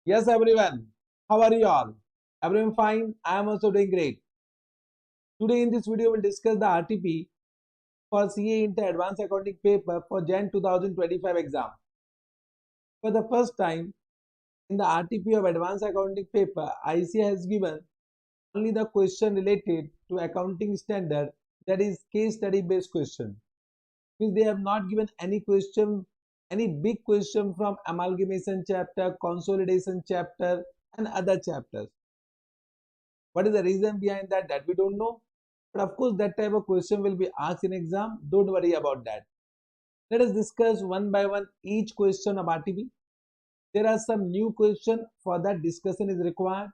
Yes, everyone. How are you all? Everyone fine? I am also doing great. Today in this video, we'll discuss the RTP for CA Inter Advanced Accounting paper for Jan 2025 exam. For the first time in the RTP of Advanced Accounting paper, ICA has given only the question related to accounting standard, that is case study based question. Means they have not given any question, any big question from amalgamation chapter, consolidation chapter, and other chapters. What is the reason behind that? That we don't know. But of course, that type of question will be asked in exam. Don't worry about that. Let us discuss one by one each question of RTP. There are some new questions for that discussion is required.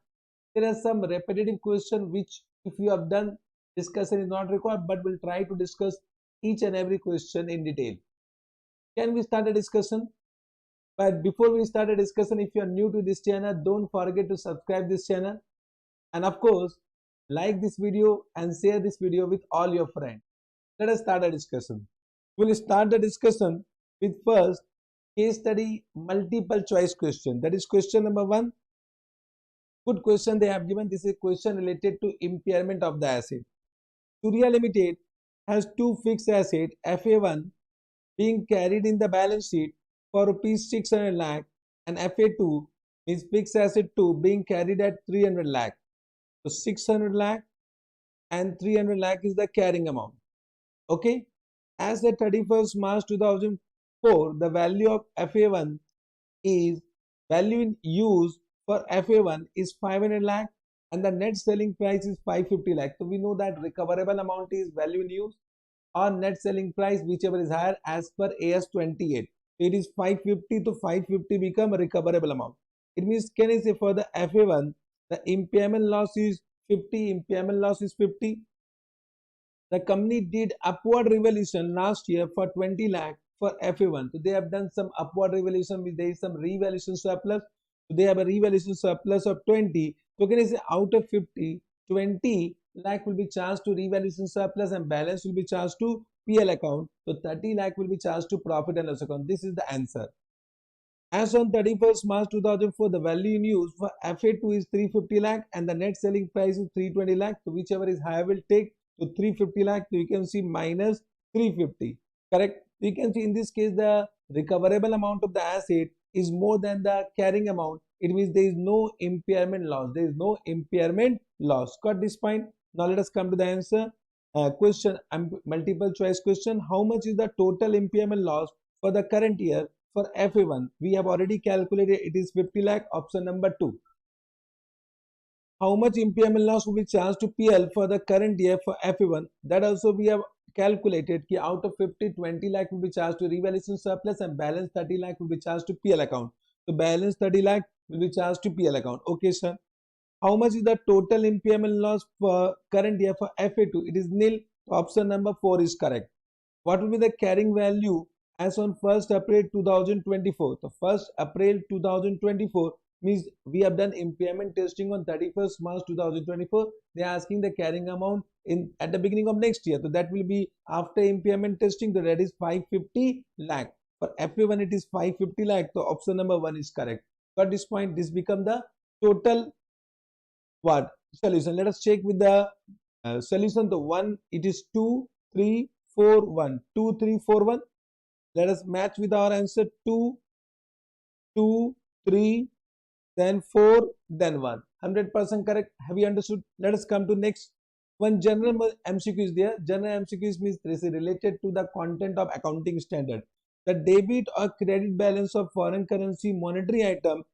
There are some repetitive questions which if you have done, discussion is not required, but we'll try to discuss each and every question in detail. Can we start a discussion? But before we start a discussion, if you are new to this channel, don't forget to subscribe this channel. And of course, like this video and share this video with all your friends. Let us start a discussion. We'll start the discussion with first case study multiple choice question. That is question number 1. Good question they have given. This is a question related to impairment of the asset. Surya Limited has two fixed assets, FA1 being carried in the balance sheet for rupees 600 lakh and FA2 is fixed asset 2 being carried at 300 lakh. So 600 lakh and 300 lakh is the carrying amount. Okay. As the 31st March 2004, the value of FA1 is value in use for FA1 is 500 lakh and the net selling price is 550 lakh. So we know that recoverable amount is value in use or net selling price, whichever is higher as per AS 28. So it is 550 to 550 become a recoverable amount. It means, can I say for the FA1, the impairment loss is 50, impairment loss is 50. The company did upward revaluation last year for 20 lakh for FA1. So they have done some upward revaluation, there is some revaluation surplus. So they have a revaluation surplus of 20. So can I say out of 50, 20 lakh will be charged to revaluation surplus and balance will be charged to PL account. So 30 lakh will be charged to profit and loss account. This is the answer. As on 31st March 2004, the value in use for FA2 is 350 lakh and the net selling price is 320 lakh. So whichever is higher will take. So 350 lakh, so you can see minus 350. Correct? You can see in this case the recoverable amount of the asset is more than the carrying amount. It means there is no impairment loss. There is no impairment loss. Got this point? Now let us come to the answer. Question, multiple choice question. How much is the total impairment loss for the current year for FA1? We have already calculated, it is 50 lakh, option number 2. How much impairment loss will be charged to PL for the current year for FA1? That also we have calculated ki out of 50, 20 lakh will be charged to revaluation surplus and balance 30 lakh will be charged to PL account. So balance 30 lakh will be charged to PL account. Okay, sir. How much is the total impairment loss for current year for FA2? It is nil. Option number 4 is correct. What will be the carrying value as on 1st April 2024? So 1st April 2024 means we have done impairment testing on 31st March 2024. They are asking the carrying amount in at the beginning of next year. So that will be after impairment testing. So that is 550 lakh. For FA1 it is 550 lakh. So option number 1 is correct. At this point, this become the total what solution. Let us check with the solution. The 1 it is 2 3 4 1 2 3 4 1. Let us match with our answer. 2 2 3 then 4 then 1. 100% correct. Have you understood? Let us come to next one. General MCQ is there. General MCQ means this is related to the content of accounting standard. The debit or credit balance of foreign currency monetary item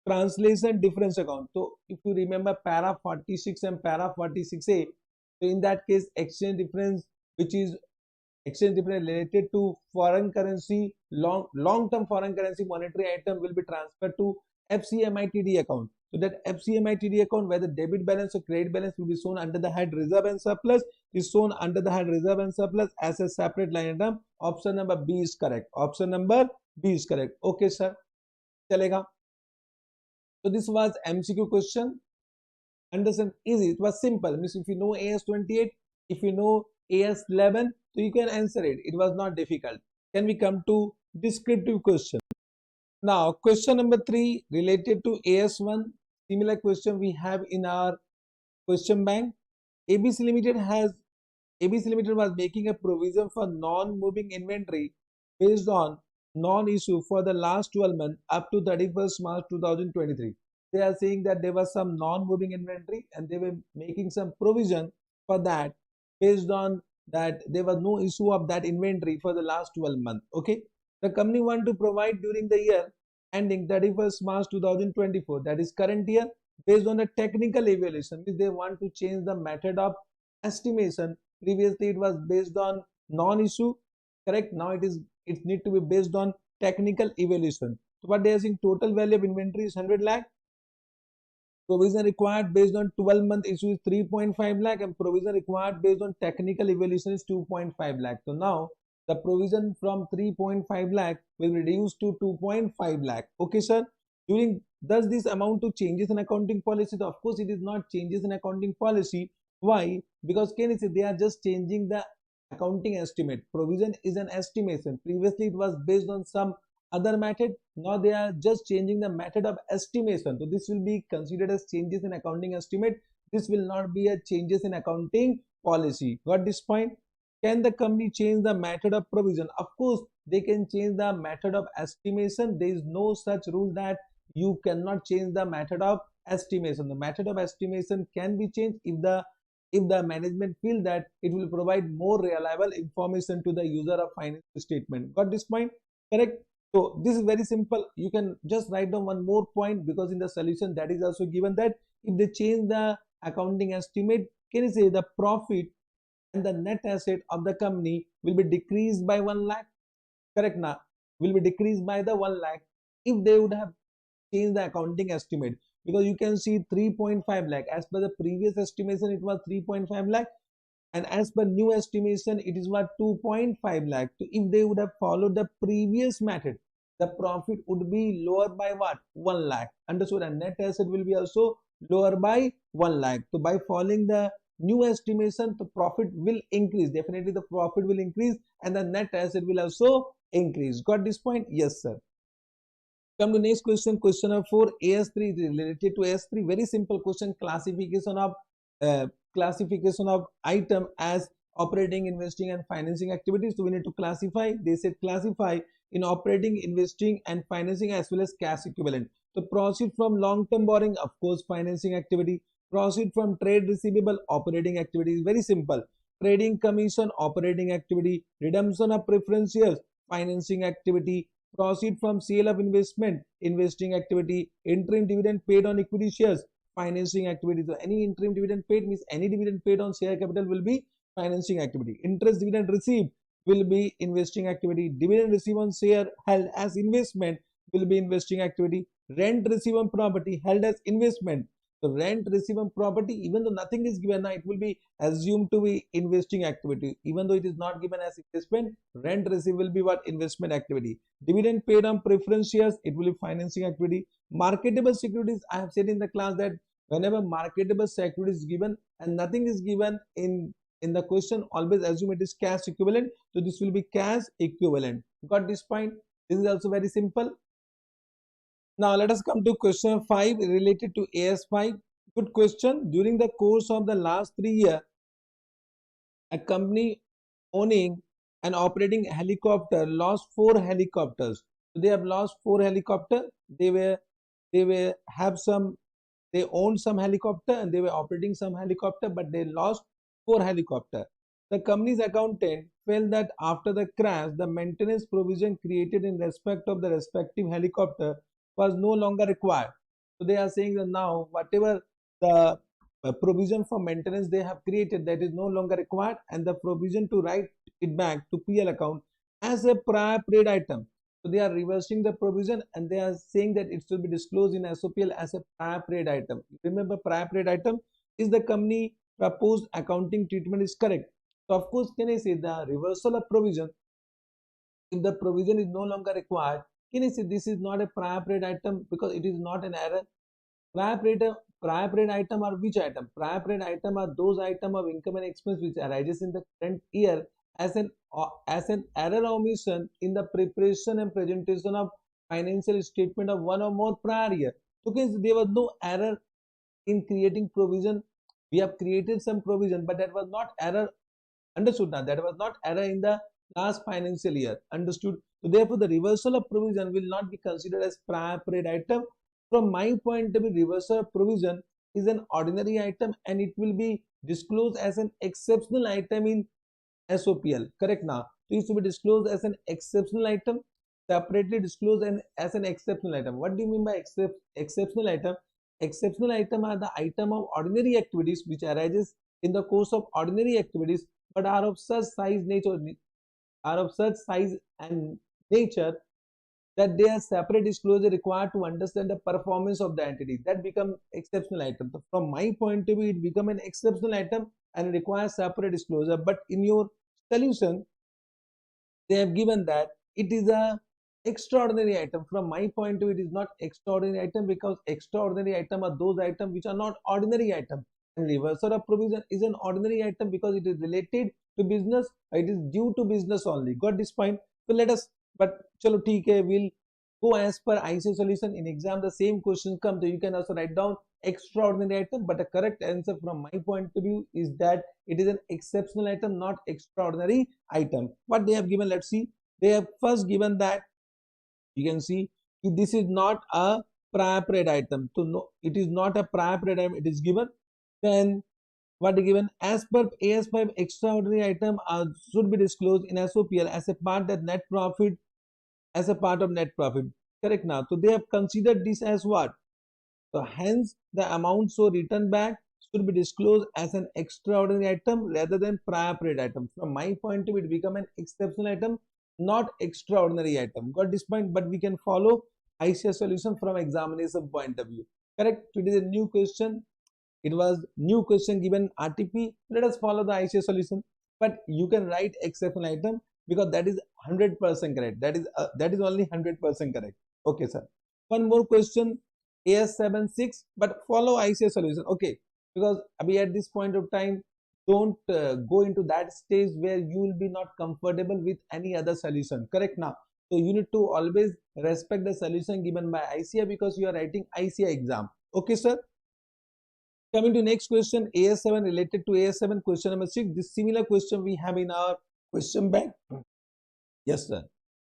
translation difference account. So if you remember para 46 and para 46A, so in that case exchange difference, which is exchange difference related to foreign currency, long-term foreign currency monetary item will be transferred to FCMITD account. So that FCMITD account where the debit balance or credit balance will be shown under the head reserve and surplus is shown under the head reserve and surplus as a separate line item. Option number B is correct. Option number B is correct. Okay, sir. Chalega. So this was MCQ question. Understand? Easy. It was simple. Means if you know AS 28, if you know AS 11, so you can answer it. It was not difficult. Can we come to descriptive question? Now, question number 3 related to AS1. Similar question we have in our question bank. ABC Limited has ABC Limited was making a provision for non-moving inventory based on non-issue for the last 12 months up to 31st March 2023. They are saying that there was some non-moving inventory and they were making some provision for that based on that there was no issue of that inventory for the last 12 months. Okay. The company want to provide during the year ending 31st March 2024, that is current year, based on a technical evaluation, which they want to change the method of estimation. Previously it was based on non-issue, correct? Now it need to be based on technical evaluation. So what they are saying, total value of inventory is 100 lakh. Provision required based on 12-month issue is 3.5 lakh, and provision required based on technical evaluation is 2.5 lakh. So now the provision from 3.5 lakh will reduce to 2.5 lakh. Okay, sir. Does this amount to changes in accounting policy? So of course it is not changes in accounting policy. Why? Because can you say they are just changing the accounting estimate. Provision is an estimation. Previously it was based on some other method. Now they are just changing the method of estimation. So this will be considered as changes in accounting estimate. This will not be a changes in accounting policy. Got this point? Can the company change the method of provision? Of course they can change the method of estimation. There is no such rule that you cannot change the method of estimation. The method of estimation can be changed if the management feel that it will provide more reliable information to the user of financial statement. Got this point? Correct? So this is very simple. You can just write down one more point, because in the solution that is also given that if they change the accounting estimate, can you say the profit and the net asset of the company will be decreased by 1 lakh? Correct now? Will be decreased by the 1 lakh if they would have changed the accounting estimate, because you can see 3.5 lakh as per the previous estimation it was 3.5 lakh, and as per new estimation it is what 2.5 lakh. So if they would have followed the previous method, the profit would be lower by what? 1 lakh. Understood? And net asset will be also lower by 1 lakh. So by following the new estimation, the profit will increase. Definitely the profit will increase and the net asset will also increase. Got this point? Yes, sir. Come to next question. Question number 4. AS3 is related to AS3. Very simple question. Uh, classification of item as operating, investing, and financing activities. So we need to classify. They said classify in operating, investing, and financing as well as cash equivalent. So proceed from long-term borrowing, of course, financing activity. Proceed from trade receivable, operating activity. Is very simple. Trading commission, operating activity. Redemption of preference shares, financing activity. Proceed from sale of investment, investing activity. Interim dividend paid on equity shares, financing activity. So any interim dividend paid means any dividend paid on share capital will be financing activity. Interest dividend received will be investing activity. Dividend received on share held as investment will be investing activity. Rent received on property held as investment. So rent received on property, even though nothing is given, it will be assumed to be investing activity. Even though it is not given as investment, rent received will be what? Investment activity. Dividend paid on preference shares, it will be financing activity. Marketable securities, I have said in the class that whenever marketable security is given and nothing is given in the question, always assume it is cash equivalent. So this will be cash equivalent. Got this point? This is also very simple. Now let us come to question 5 related to AS5. Good question. During the course of the last 3 years, a company owning and operating helicopter lost 4 helicopters. So they have lost 4 helicopters. They have some, they owned some helicopter and they were operating some helicopter, but they lost 4 helicopter. The company's accountant felt that after the crash, the maintenance provision created in respect of the respective helicopter was no longer required. So they are saying that now whatever the provision for maintenance they have created, that is no longer required, and the provision to write it back to PL account as a prior paid item. So they are reversing the provision and they are saying that it should be disclosed in SOPL as a prior paid item. Remember, prior paid item is the company proposed accounting treatment is correct. So of course, can I say the reversal of provision, if the provision is no longer required, can I say this is not a prior paid item because it is not an error? Prior period item are which item? Prior period item are those item of income and expense which arises in the current year as an error omission in the preparation and presentation of financial statement of one or more prior year. Okay, so there was no error in creating provision. We have created some provision, but that was not error. Understood now? That was not error in the last financial year. Understood? So therefore, the reversal of provision will not be considered as prior period item. From my point of view, reversal of provision is an ordinary item and it will be disclosed as an exceptional item in SOPL. Correct now? So it should be disclosed as an exceptional item, separately disclosed as an exceptional item. What do you mean by exceptional item? Exceptional item are the item of ordinary activities which arises in the course of ordinary activities but are of such size and nature that they are separate disclosure required to understand the performance of the entity. That become exceptional item. So from my point of view, it become an exceptional item and requires separate disclosure. But in your solution, they have given that it is a extraordinary item. From my point of view, it is not extraordinary item because extraordinary item are those items which are not ordinary item. And reversal of provision is an ordinary item because it is related to business. It is due to business only. Got this point? So let us, but chalo theek hai, we'll go as per IC solution. In exam the same question come, so you can also write down extraordinary item, but the correct answer from my point of view is that it is an exceptional item, not extraordinary item. What they have given, let's see. They have first given that you can see this is not a prior period item. So no, it is not a prior period item. It is given. Then what is given as per AS5 extraordinary item should be disclosed in SOPL as a part that net profit as a part of net profit. Correct now. So they have considered this as what? So hence the amount so returned back should be disclosed as an extraordinary item rather than prior period item. From my point of view, it become an exceptional item, not extraordinary item. Got this point? But we can follow ICS solution from examination point of view. Correct? It is a new question. It was new question given RTP. Let us follow the ICS solution. But you can write exceptional item because that is 100% correct. That is only 100% correct. Okay, sir. One more question. AS76, but follow ICS solution. Okay, because we at this point of time don't go into that stage where you will be not comfortable with any other solution. Correct now. So you need to always respect the solution given by ICA because you are writing ICA exam. Okay, sir. Coming to next question, AS7 related to AS7 question number 6. This similar question we have in our question bank. Yes, sir.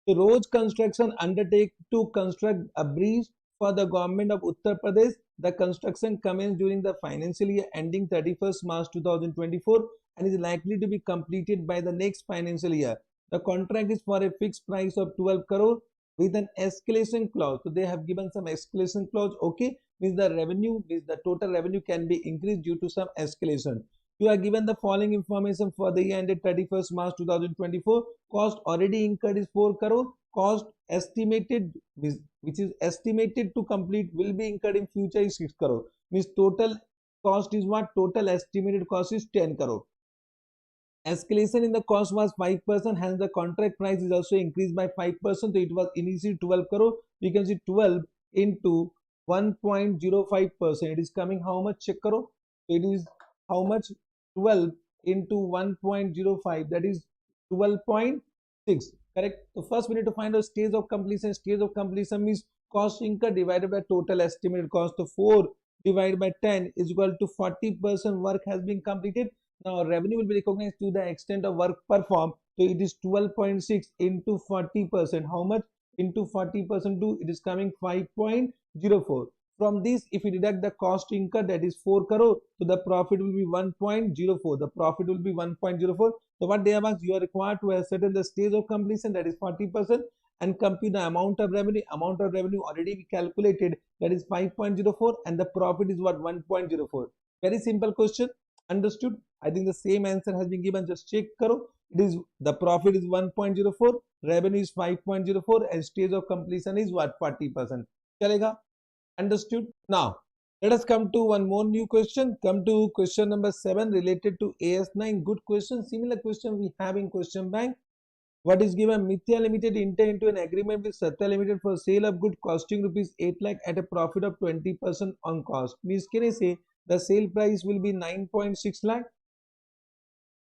So road construction undertake to construct a bridge for the government of Uttar Pradesh. The construction commenced during the financial year ending 31st March 2024 and is likely to be completed by the next financial year. The contract is for a fixed price of 12 crore with an escalation clause. So they have given some escalation clause. Okay, means the total revenue can be increased due to some escalation. You are given the following information for the year ended 31st March 2024. Cost already incurred is 4 crore. Cost estimated, which is estimated to complete, will be incurred in future is 6 crore. Means total cost is what? Total estimated cost is 10 crore. Escalation in the cost was 5%, hence the contract price is also increased by 5%. So it was initially 12 crore. You can see 12 into 1.05%. It is coming how much? Check karo. It is how much? 12 into 1.05, that is 12.6. Correct. So first we need to find out stage of completion. Stage of completion means cost incurred divided by total estimated cost. So 4 divided by 10 is equal to 40% work has been completed. Now revenue will be recognized to the extent of work performed. So it is 12.6 into 40%. How much? Into 40% to it is coming 5.04. From this, if we deduct the cost incurred, that is 4 crore, so the profit will be 1.04. The profit will be 1.04. So what they have asked, you are required to ascertain the stage of completion, that is 40%, and compute the amount of revenue. Amount of revenue already we calculated, that is 5.04, and the profit is what? 1.04. Very simple question. Understood? I think the same answer has been given. Just check karo. It is the profit is 1.04, revenue is 5.04, and stage of completion is what? 40%. Chalega? Understood? Now let us come to one more new question. Come to question number 7 related to AS9. Good question. Similar question we have in question bank. What is given? Mithya Limited enter into an agreement with Satya Limited for sale of good costing rupees 8 lakh at a profit of 20% on cost. Means can I say the sale price will be 9.6 lakh?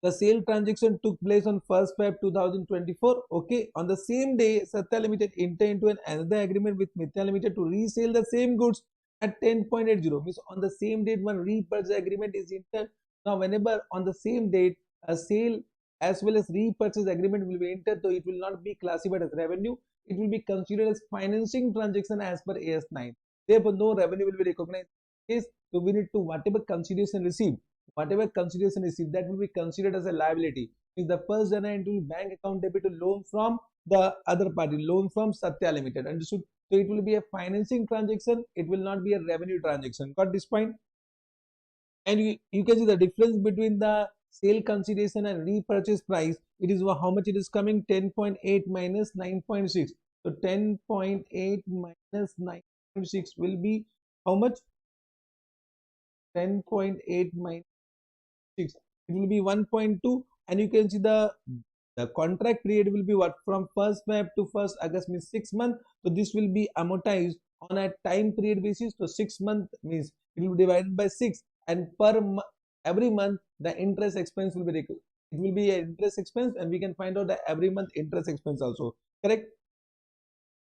The sale transaction took place on 1st Feb 2024. Okay, on the same day, Satya Limited entered into another agreement with Mithya Limited to resell the same goods at 10.80. Means on the same date, one repurchase agreement is entered. Now, whenever on the same date a sale as well as repurchase agreement will be entered, so it will not be classified as revenue. It will be considered as financing transaction as per AS9. Therefore, no revenue will be recognized. Yes, so we need to whatever consideration received, that will be considered as a liability. Is the first Jana entry bank account debit to loan from the other party, loan from Satya Limited. Understood? So it will be a financing transaction. It will not be a revenue transaction. Got this point? And you can see the difference between the sale consideration and repurchase price. It is how much it is coming, 10.8 minus 9.6. So 10.8 minus 9.6 will be how much? 10.8 minus 6, it will be 1.2. And you can see the contract period will be what, from 1st Feb to 1st August, means 6 months. So this will be amortized on a time period basis. So 6 months means it will be divided by 6, and every month the interest expense will be, it will be an interest expense, and we can find out the every month interest expense also. Correct?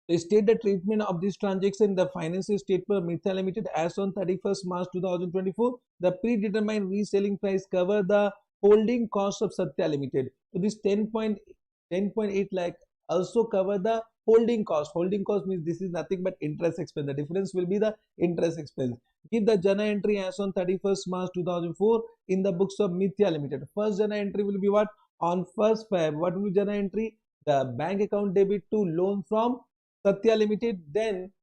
To state the treatment of this transaction, the financial statement of Mithya Limited as on 31st March 2024, the predetermined reselling price cover the holding cost of Satya Limited. So this 10.8 lakh also cover the holding cost. Holding cost means this is nothing but interest expense. The difference will be the interest expense. Give the Jana entry as on 31st March 2004 in the books of Mithya Limited. First Jana entry will be what? On 1st Feb. What will be Jana entry? The bank account debit to loan from Satya Limited. Then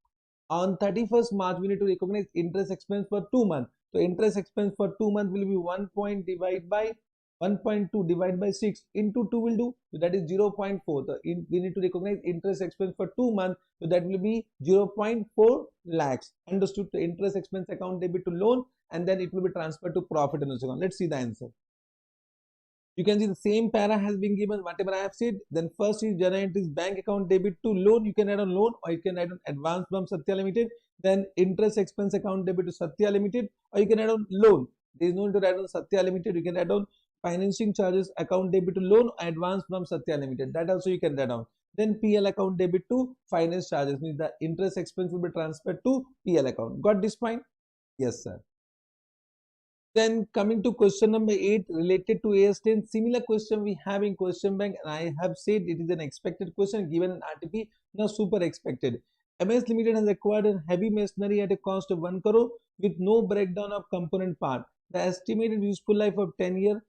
on 31st March, we need to recognize interest expense for 2 months. So interest expense for 2 months will be 1.2 divided by 6 into 2 will do. So that is 0.4. So we need to recognize interest expense for 2 months. So that will be 0.4 lakhs. Understood? The interest expense account debit to loan, and then it will be transferred to profit and loss account. Let's see the answer. You can see the same para has been given, whatever I have said. Then first is Jana entries bank account debit to loan. You can add on loan, or you can add on advance from Satya Limited. Then interest expense account debit to Satya Limited, or you can add on loan. There is no need to add on Satya Limited. You can add on financing charges account debit to loan, advance from Satya Limited. That also you can add on. Then PL account debit to finance charges, means the interest expense will be transferred to PL account. Got this point? Yes, sir. Then coming to question number 8 related to AS10, similar question we have in question bank, and I have said it is an expected question given an RTP, now super expected. MS Limited has acquired a heavy machinery at a cost of 1 crore with no breakdown of component part. The estimated useful life of 10 year,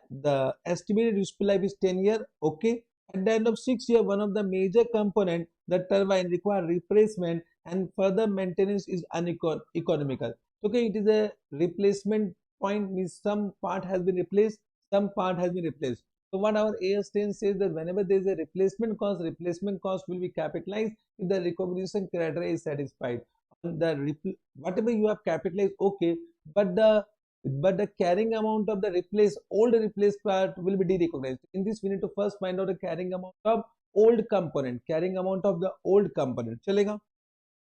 the estimated useful life is 10 year. Okay. At the end of 6 year, one of the major component, the turbine, require replacement, and further maintenance is uneconomical. Okay, it is a replacement point, means some part has been replaced, some part has been replaced. So what our AS10 says, that whenever there is a replacement cost will be capitalized if the recognition criteria is satisfied. Whatever you have capitalized, okay, but the carrying amount of the old replaced part will be de-recognized. In this, we need to first find out the carrying amount of old component, chalega.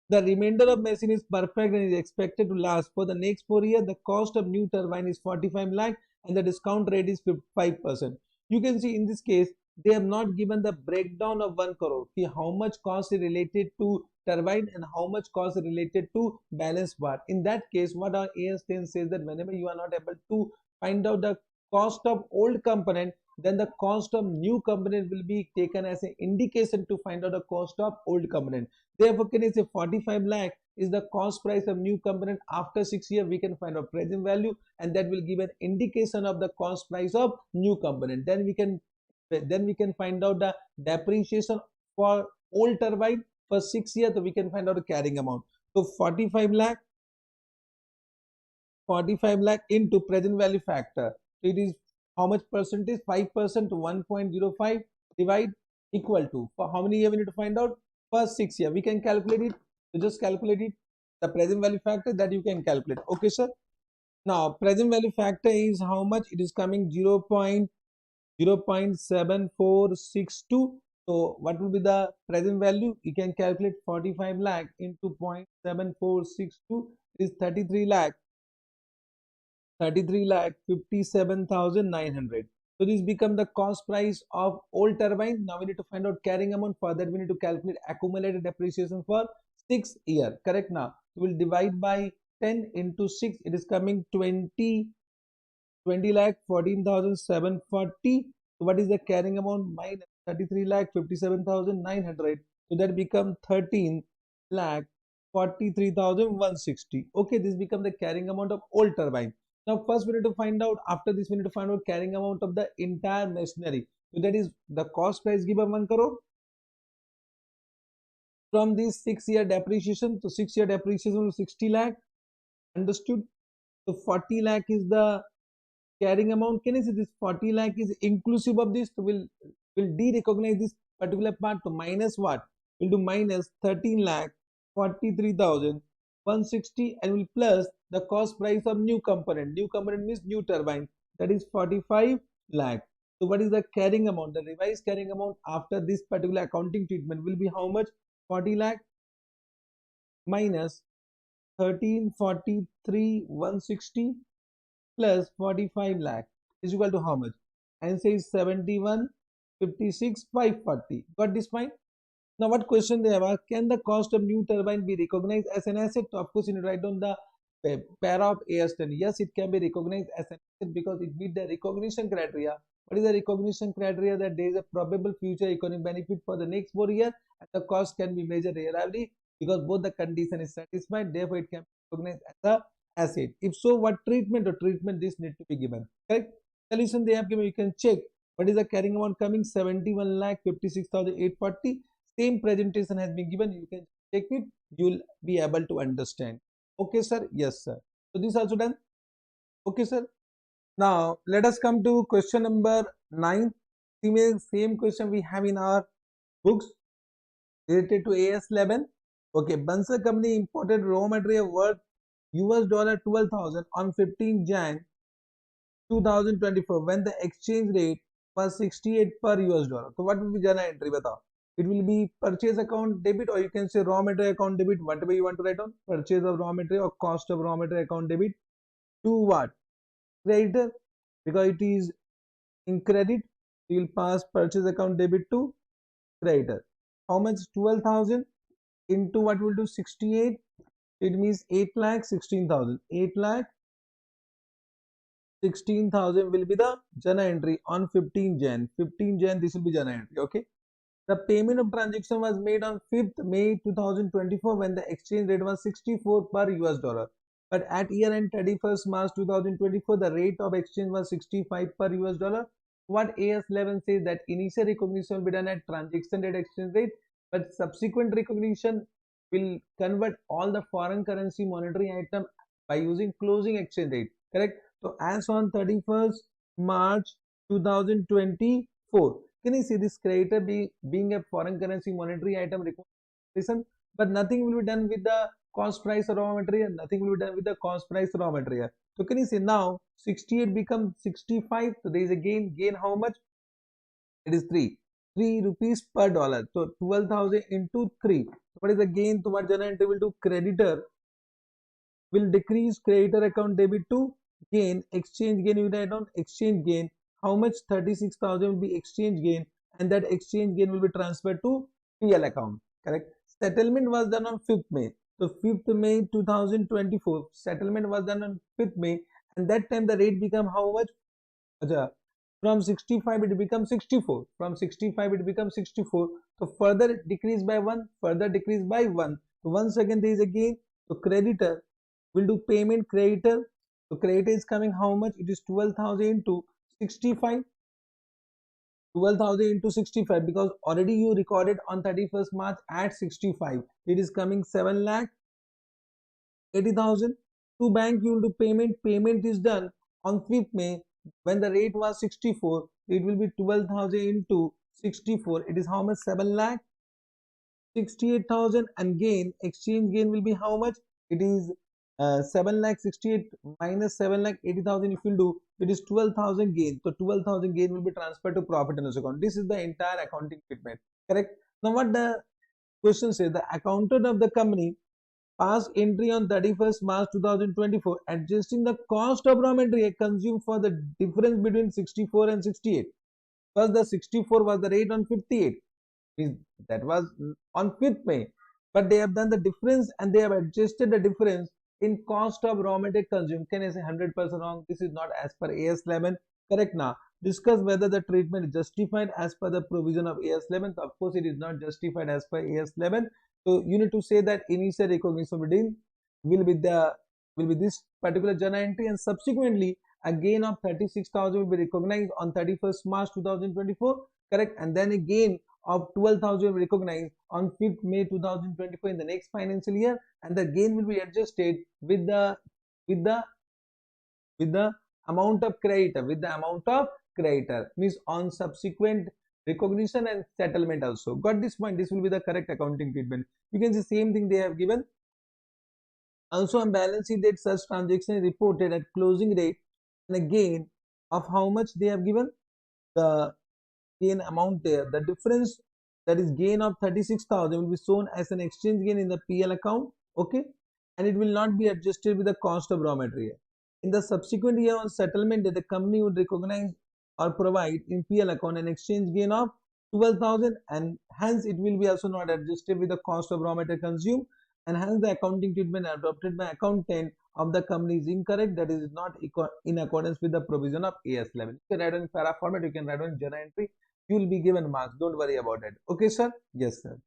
The remainder of machine is perfect and is expected to last for the next 4 years. The cost of new turbine is 45 lakh and the discount rate is 5%. You can see in this case, they have not given the breakdown of 1 crore. See how much cost is related to turbine and how much cost is related to balance part. In that case, what our AS10 says, that whenever you are not able to find out the cost of old component, then the cost of new component will be taken as an indication to find out the cost of old component. Therefore, can you say 45 lakh is the cost price of new component after 6 years? We can find out present value, and that will give an indication of the cost price of new component. Then we can find out the depreciation for old turbine for 6 years. So we can find out the carrying amount. So 45 lakh into present value factor. So it is how much percentage? 5% to 1.05 divide equal to, for how many years we need to find out? For 6 years. We can calculate it. So just calculate it. The present value factor that you can calculate. Okay, sir. Now present value factor is how much? It is coming 0.7462. So what will be the present value? You can calculate 45 lakh into 0.7462 is 33 lakh 57,900. So this become the cost price of old turbine. Now we need to find out carrying amount. For that we need to calculate accumulated depreciation for 6 year. Correct? Now we will divide by 10 into 6. It is coming 20 lakh 14,740. So what is the carrying amount? Minus 33 lakh 57,900. So that become 13 lakh 43,160. Okay, this become the carrying amount of old turbine. Now first we need to find out, after this we need to find out carrying amount of the entire machinery. So that is the cost price given 1 crore. From this 6 year depreciation, so 6 year depreciation is 60 lakh. Understood? So 40 lakh is the carrying amount. Can you see this 40 lakh is inclusive of this? So we'll de-recognize this particular part to minus what? We'll do minus 13 lakh 43,160 and will plus the cost price of new component. New component means new turbine, that is 45 lakh. So what is the carrying amount? The revised carrying amount after this particular accounting treatment will be how much? 40 lakh minus 1343,160 plus 45 lakh is equal to how much? Answer is 71,56,540. Got this point? Now what question they have asked? Can the cost of new turbine be recognized as an asset? So of course you need to write down the pair of AS10. Yes, it can be recognized as an asset because it meets the recognition criteria. What is the recognition criteria? That there is a probable future economic benefit for the next 4 years and the cost can be measured reliably because both the condition is satisfied. Therefore, it can be recognized as a asset. If so, what treatment or treatment this need to be given? Correct? Solution they have given, you can check. What is the carrying amount coming? 71,56,840. Same presentation has been given. You can check it. You will be able to understand. Okay, sir? Yes, sir. So this also done. Okay, sir. Now let us come to question number 9. Same question we have in our books related to AS11. Okay, Bansal company imported raw material worth $12,000 on 15 Jan 2024 when the exchange rate was 68 per US dollar. So what will be journal entry? Batao. It will be purchase account debit, or you can say raw material account debit, whatever you want to write down. Purchase of raw material or cost of raw material account debit to what? Creditor, because it is in credit, you will pass purchase account debit to creditor. How much? 12,000 into what will do? 68. It means 8 lakh 16,000. 8 lakh 16,000 will be the journal entry on 15 Jan. 15 Jan, this will be journal entry. Okay. The payment of transaction was made on 5th May 2024 when the exchange rate was 64 per US dollar. But at year end 31st March 2024, the rate of exchange was 65 per US dollar. What AS11 says that initial recognition will be done at transaction rate exchange rate, but subsequent recognition will convert all the foreign currency monetary item by using closing exchange rate. Correct? So as on 31st March 2024, can you see this creditor being a foreign currency monetary item recognition, but nothing will be done with the cost price of raw material, nothing will be done with the cost price of raw material. So can you see now 68 becomes 65, so there is a gain how much? It is 3 rupees per dollar. So 12,000 into 3. So what is the gain? So what journal entry will do? Creditor will decrease creditor account debit to gain. Exchange gain, you write down exchange gain. How much? 36,000 will be exchange gain, and that exchange gain will be transferred to PL account. Correct? Settlement was done on 5th May. So 5th May 2024, settlement was done on 5th May, and that time the rate become how much? From 65 it becomes 64. From 65 it becomes 64. So further decrease by 1, further decrease by 1. So once again there is a gain. So creditor will do payment creditor. So creditor is coming how much? It is 12,000 into 65. 12,000 into 65 because already you recorded on 31st March at 65. It is coming 7 lakh 80,000. To bank you will do payment. Payment is done on 5th May when the rate was 64. It will be 12,000 into 64. It is how much? 7 lakh 68,000, and gain, exchange gain will be how much? It is 7 lakh 68 minus 7 lakh 80,000. If you do, it is 12,000 gain. So 12,000 gain will be transferred to profit and loss account. This is the entire accounting treatment. Correct? Now what the question says, the accountant of the company Pass entry on 31st March 2024, adjusting the cost of raw material consumed for the difference between 64 and 68. First, the 64 was the rate on 58. That was on 5th May. But they have done the difference and they have adjusted the difference in cost of raw material consumed. Can I say 100% wrong? This is not as per AS11. Correct now. Discuss whether the treatment is justified as per the provision of AS11. Of course, it is not justified as per AS11. So you need to say that initial recognition will be the will be this particular journal entry, and subsequently a gain of 36,000 will be recognized on 31st March 2024. Correct, and then a gain of 12,000 will be recognized on 5th May 2024 in the next financial year, and the gain will be adjusted with the with the with the amount of creditor means on subsequent recognition and settlement also. Got this point? This will be the correct accounting treatment. You can see same thing they have given. Also on balance sheet date, such transaction is reported at closing rate, and a gain of how much they have given, the gain amount there, the difference, that is gain of 36,000 will be shown as an exchange gain in the PL account. Okay, and it will not be adjusted with the cost of raw material. In the subsequent year on settlement that the company would recognize or provide in PL account an exchange gain of 12,000, and hence it will be also not adjusted with the cost of raw material consumed, and hence the accounting treatment adopted by accountant of the company is incorrect, that is not in accordance with the provision of AS11. You can write on para format, you can write on journal entry, you will be given marks, don't worry about it. Okay sir? Yes sir.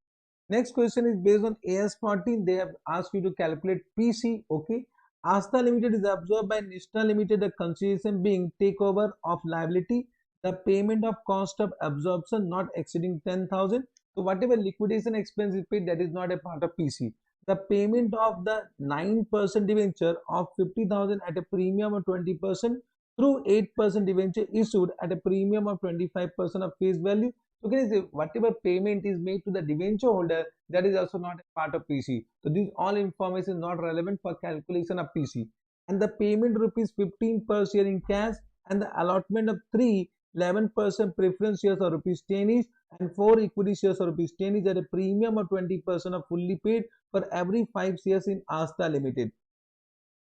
Next question is based on AS14. They have asked you to calculate PC. Okay, Asta Limited is absorbed by Nishna Limited, the consideration being takeover of liability, the payment of cost of absorption not exceeding 10,000. So whatever liquidation expense is paid, that is not a part of PC. The payment of the 9% debenture of 50,000 at a premium of 20% through 8% debenture issued at a premium of 25% of face value. So can you say whatever payment is made to the debenture holder, that is also not a part of PC. So this all information is not relevant for calculation of PC. And the payment rupees 15 per share in cash, and the allotment of 3 11% preference shares of rupees 10 each, and 4 equity shares of rupees 10 each at a premium of 20% of fully paid for every 5 shares in Asta Limited.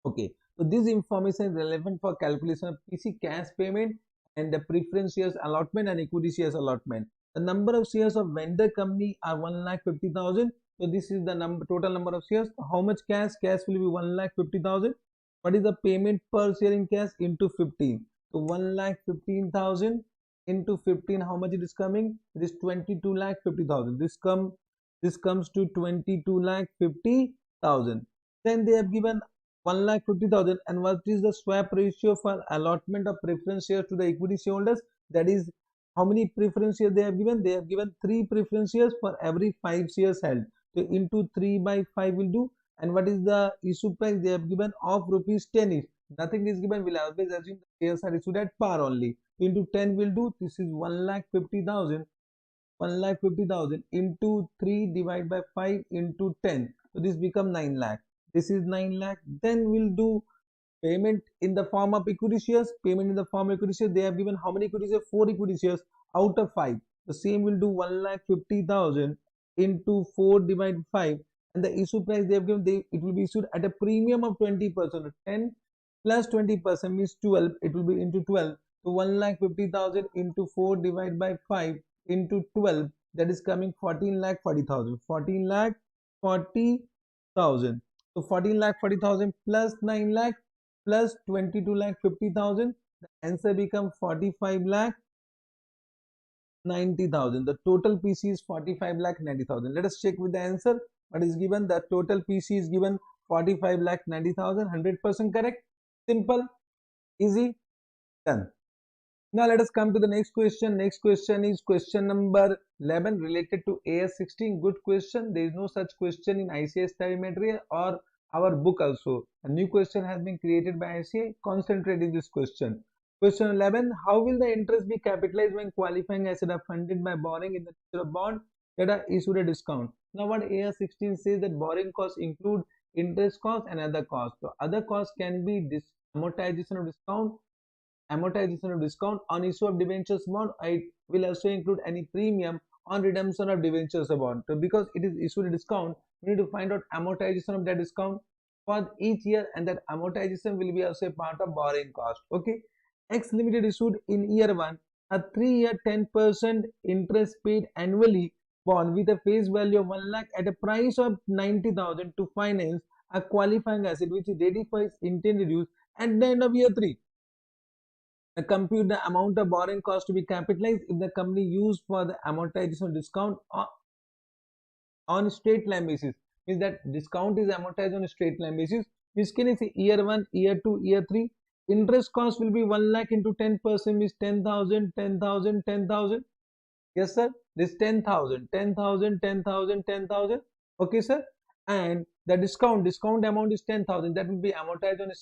Okay, so this information is relevant for calculation of PC cash payment and the preference shares allotment and equity shares allotment. The number of shares of vendor company are 1,50,000. So this is the total number of shares. How much cash? Cash will be 1,50,000. What is the payment per share in cash into 15? So 1,15,000 into 15. How much it is coming? It is 22,50,000. This comes to 22,50,000. Then they have given 1,50,000, and what is the swap ratio for allotment of preference shares to the equity shareholders? That is, how many preference shares they have given? They have given 3 preference shares for every 5 shares held. So into 3 by 5 will do. And what is the issue price? They have given of rupees 10 each. Nothing is given. We'll always assume the shares are issued at par only. Into 10 will do. This is 1,50,000. 1,50,000 into 3 divided by 5 into 10. So this become 9 lakh. This is 9 lakh. Then we'll do payment in the form of equity shares. Payment in the form of equity shares. They have given how many equity shares? 4 equity shares out of 5. The same will do 1,50,000 into 4 divided by 5. And the issue price they have given, it will be issued at a premium of 20%. 10 plus 20% means 12. It will be into 12. So 1,50,000 into 4 divided by 5 into 12, that is coming 14,40,000. 14,40,000. So 14,40,000 plus 9 lakh plus 22,50,000. The answer becomes 45,90,000. The total PC is 45,90,000. Let us check with the answer. What is given? The total PC is given 45,90,000. 100% correct. Simple, easy, done. Now let us come to the next question. Next question is question number 11 related to AS16. Good question. There is no such question in ICAI study material or our book also. A new question has been created by ICAI. Concentrate in this question. Question 11. How will the interest be capitalized when qualifying assets are funded by borrowing in the nature of bond that are issued at discount? Now what AS16 says that borrowing costs include interest costs and other costs. So other costs can be amortization of discount on issue of debentures bond. It will also include any premium on redemption of debentures bond. So because it is issued a discount, we need to find out amortization of that discount for each year, and that amortization will be also a part of borrowing cost. Okay. X Limited issued in year 1 a 3-year 10% interest paid annually bond with a face value of 1 lakh at a price of 90,000 to finance a qualifying asset which is ready for its intended use at the end of year 3. Compute the amount of borrowing cost to be capitalized if the company used for the amortization discount on straight line basis. Means that discount is amortized on a straight line basis. Means can you say year 1, year 2, year 3? Interest cost will be 1 lakh into 10% means 10,000, 10,000, 10,000. Yes, sir. This 10,000, 10,000, 10,000, 10,000. Okay, sir. And the discount amount is 10,000. That will be amortized on a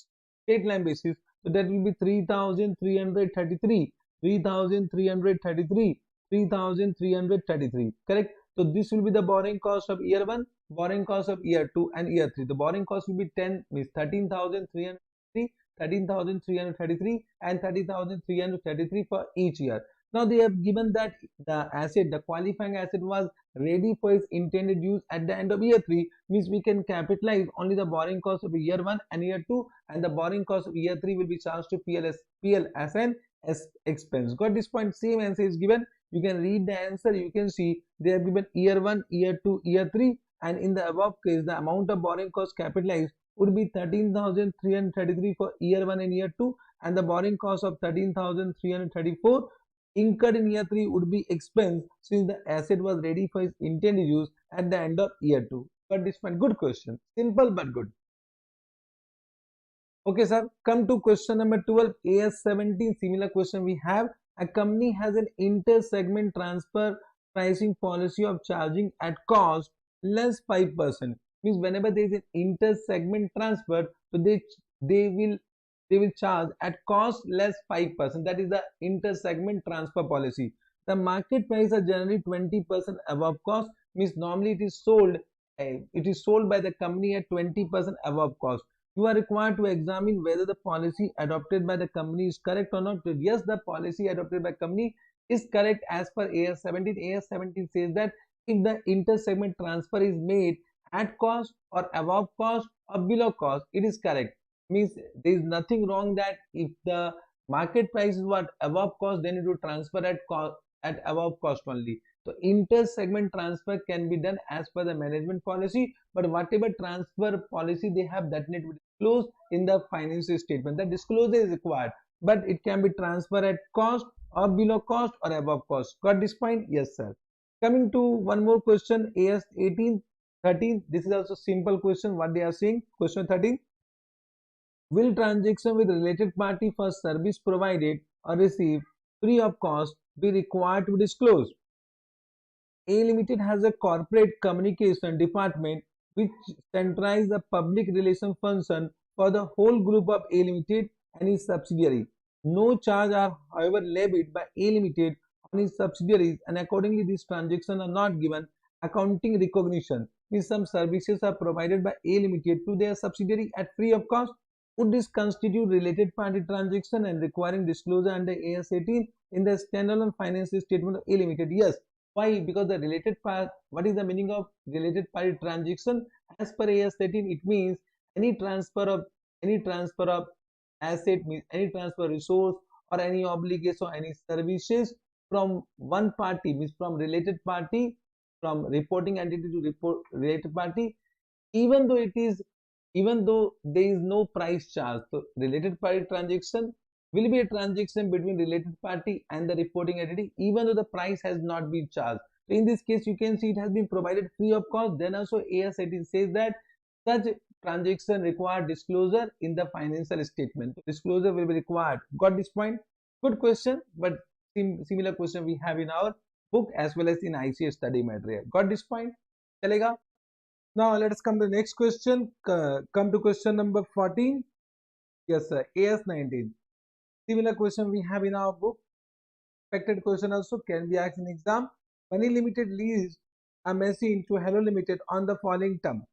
straight line basis. So that will be 3,333, 3,333, 3,333. Correct. So this will be the borrowing cost of year 1, borrowing cost of year 2 and year 3. The borrowing cost will be 10 means 13,333, 13,333 and 30,333 for each year. Now they have given that the qualifying asset was ready for its intended use at the end of year 3, means we can capitalize only the borrowing cost of year 1 and year 2, and the borrowing cost of year 3 will be charged to PL as an expense. Got this point? Same answer is given. You can read the answer. You can see they have given year 1, year 2, year 3, and in the above case the amount of borrowing cost capitalized would be 13,333 for year 1 and year 2, and the borrowing cost of 13,334 incurred in year 3 would be expense since the asset was ready for its intended use at the end of year 2. But this one, good question. Simple but good. Okay, sir. Come to question number 12. AS17, similar question we have. A company has an inter-segment transfer pricing policy of charging at cost less 5%. Means whenever there is an inter-segment transfer, so they will charge at cost less 5%. That is the inter-segment transfer policy. The market price are generally 20% above cost. Means normally it is sold by the company at 20% above cost. You are required to examine whether the policy adopted by the company is correct or not. Yes, the policy adopted by company is correct as per AS17. AS17 says that if the inter-segment transfer is made at cost or above cost or below cost, it is correct. Means there is nothing wrong that if the market price is what above cost, then it will transfer at above cost only. So inter-segment transfer can be done as per the management policy, but whatever transfer policy they have, that need to be disclosed in the financial statement. The disclosure is required, but it can be transferred at cost or below cost or above cost. Got this point? Yes, sir. Coming to one more question, AS18, 13. This is also simple question. What they are saying? Question 13. Will transaction with related party for service provided or received free of cost be required to disclose? A Limited has a corporate communication department which centralizes the public relation function for the whole group of A Limited and its subsidiary. No charge are however levied by A Limited on its subsidiaries, and accordingly these transactions are not given accounting recognition. Means some services are provided by A Limited to their subsidiary at free of cost. Would this constitute related party transaction and requiring disclosure under AS18 in the standalone financial statement of A Limited? Yes. Why? Because the related part, what is the meaning of related party transaction? As per AS18, it means any transfer of asset, means any transfer resource or any obligation or any services from one party, means from related party, from reporting entity to related party, even though there is no price charge. So related party transaction will be a transaction between related party and the reporting entity, even though the price has not been charged. So in this case, you can see it has been provided free of cost. Then also AS18 says that such transaction require disclosure in the financial statement. So disclosure will be required. Got this point? Good question, but similar question we have in our book as well as in ICA study material. Got this point? Chalega? Now let us come to the next question. Come to question number 14. Yes, sir. AS19. Similar question we have in our book. Expected question also can be asked in exam. Money Limited leased a machine to Hello Limited on the following term.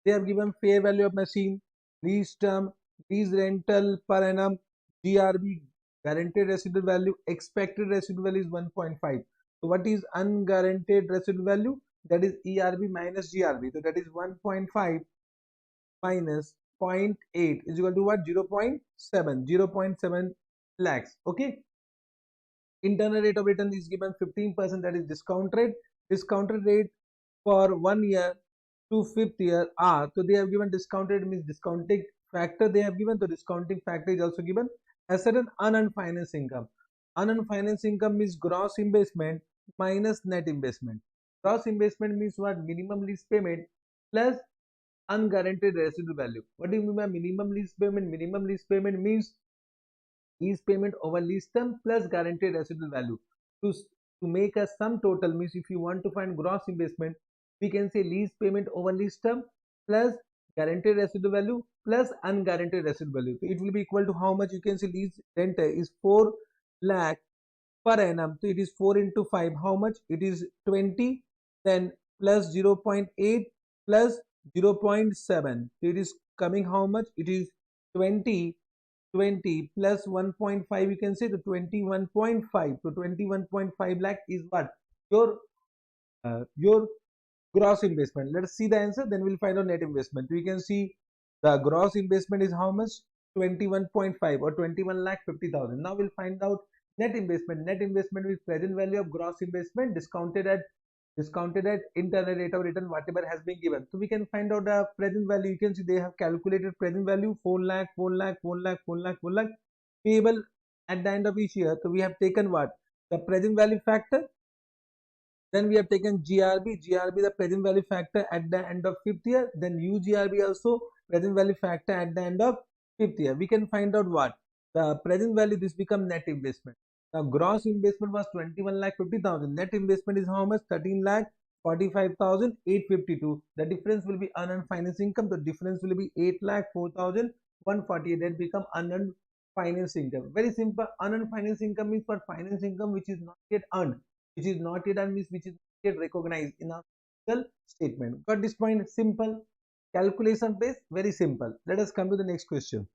They have given fair value of machine, lease term, lease rental per annum, GRV, guaranteed residual value, expected residual value is 1.5. So what is unguaranteed residual value? that is ERB minus GRB. So that is 1.5 minus 0.8 is equal to what? 0.7, 0.7 lakhs. Okay. Internal rate of return is given 15%, that is discount rate. Discounted rate for 1 year to fifth year are, so they have given discounted means discounting factor they have given. The discounting factor is also given. A certain unearned finance income. Unearned finance income means gross investment minus net investment. Gross investment means what? Minimum lease payment plus unguaranteed residual value. What do you mean by minimum lease payment? Minimum lease payment means lease payment over lease term plus guaranteed residual value. To make a sum total means if you want to find gross investment, we can say lease payment over lease term plus guaranteed residual value plus unguaranteed residual value. So it will be equal to how much? You can say lease rent is 4 lakh per annum. So it is 4 into 5. How much? It is 20. Then plus 0.8 plus 0.7. So it is coming how much? It is 20. 20 plus 1.5, you can say the 21.5. So 21.5 lakh is what? Your gross investment. Let us see the answer, then we'll find out net investment. We can see the gross investment is how much? 21.5 or 21 lakh 50,000. Now we'll find out net investment. Net investment is present value of gross investment discounted at internal rate of return whatever has been given. So we can find out the present value. You can see they have calculated present value 4 lakh, 4 lakh, 4 lakh, 4 lakh, 4 lakh payable at the end of each year. So we have taken what? The present value factor. Then we have taken GRB, the present value factor at the end of fifth year. Then UGRB also present value factor at the end of fifth year. We can find out what? The present value, this become net investment. Now gross investment was 21 lakh 50,000. Net investment is how much? 13 lakh 45,852. The difference will be unearned finance income. The difference will be 8 lakh 4,148. That become unearned finance income. Very simple. Unearned finance income means for finance income which is not yet earned, which is not yet earned means which is not yet recognized in a fiscal statement. Got this point? Simple. Calculation base, very simple. Let us come to the next question.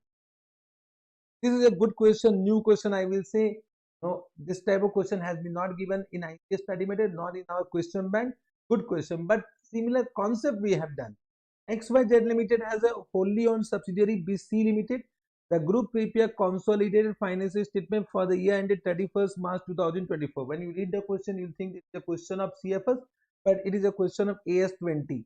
This is a good question, new question I will say. No, this type of question has been not given in IPS study method, not in our question bank. Good question, but similar concept we have done. XYZ Limited has a wholly owned subsidiary BC Limited. The group prepare consolidated financial statement for the year ended 31st March 2024. When you read the question, you think it's a question of CFS, but it is a question of AS20.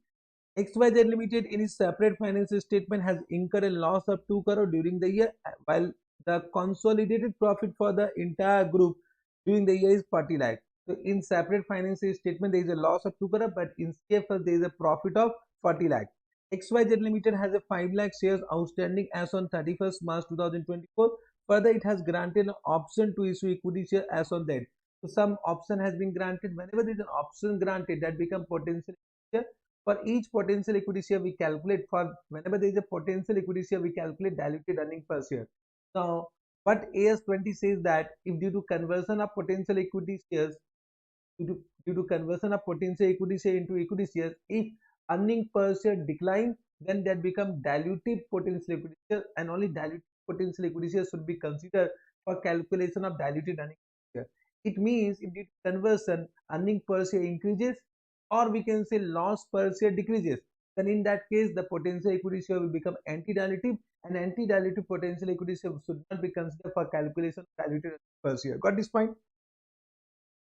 XYZ Limited in its separate financial statement has incurred a loss of 2 crore during the year, while the consolidated profit for the entire group during the year is 40 lakh. So in separate financial statement there is a loss of 2 crore, but in CFS there is a profit of 40 lakh. XYZ Limited has a 5 lakh shares outstanding as on 31st March 2024. Further, it has granted an option to issue equity share as on that. So some option has been granted. Whenever there is an option granted, that become potential share. For each potential equity share, we calculate, for whenever there is a potential equity share, we calculate diluted earning per share. Now, what AS20 says that if due to conversion of potential equity shares, due to conversion of potential equity share into equity shares, if earning per share decline, then that become dilutive potential equity share, and only dilutive potential equity share should be considered for calculation of diluted earning per share. It means if due to conversion earning per share increases, or we can say loss per share decreases, then in that case the potential equity share will become anti-dilutive, and anti-dilutive potential equity share should not be considered for calculation of diluted per share. Got this point?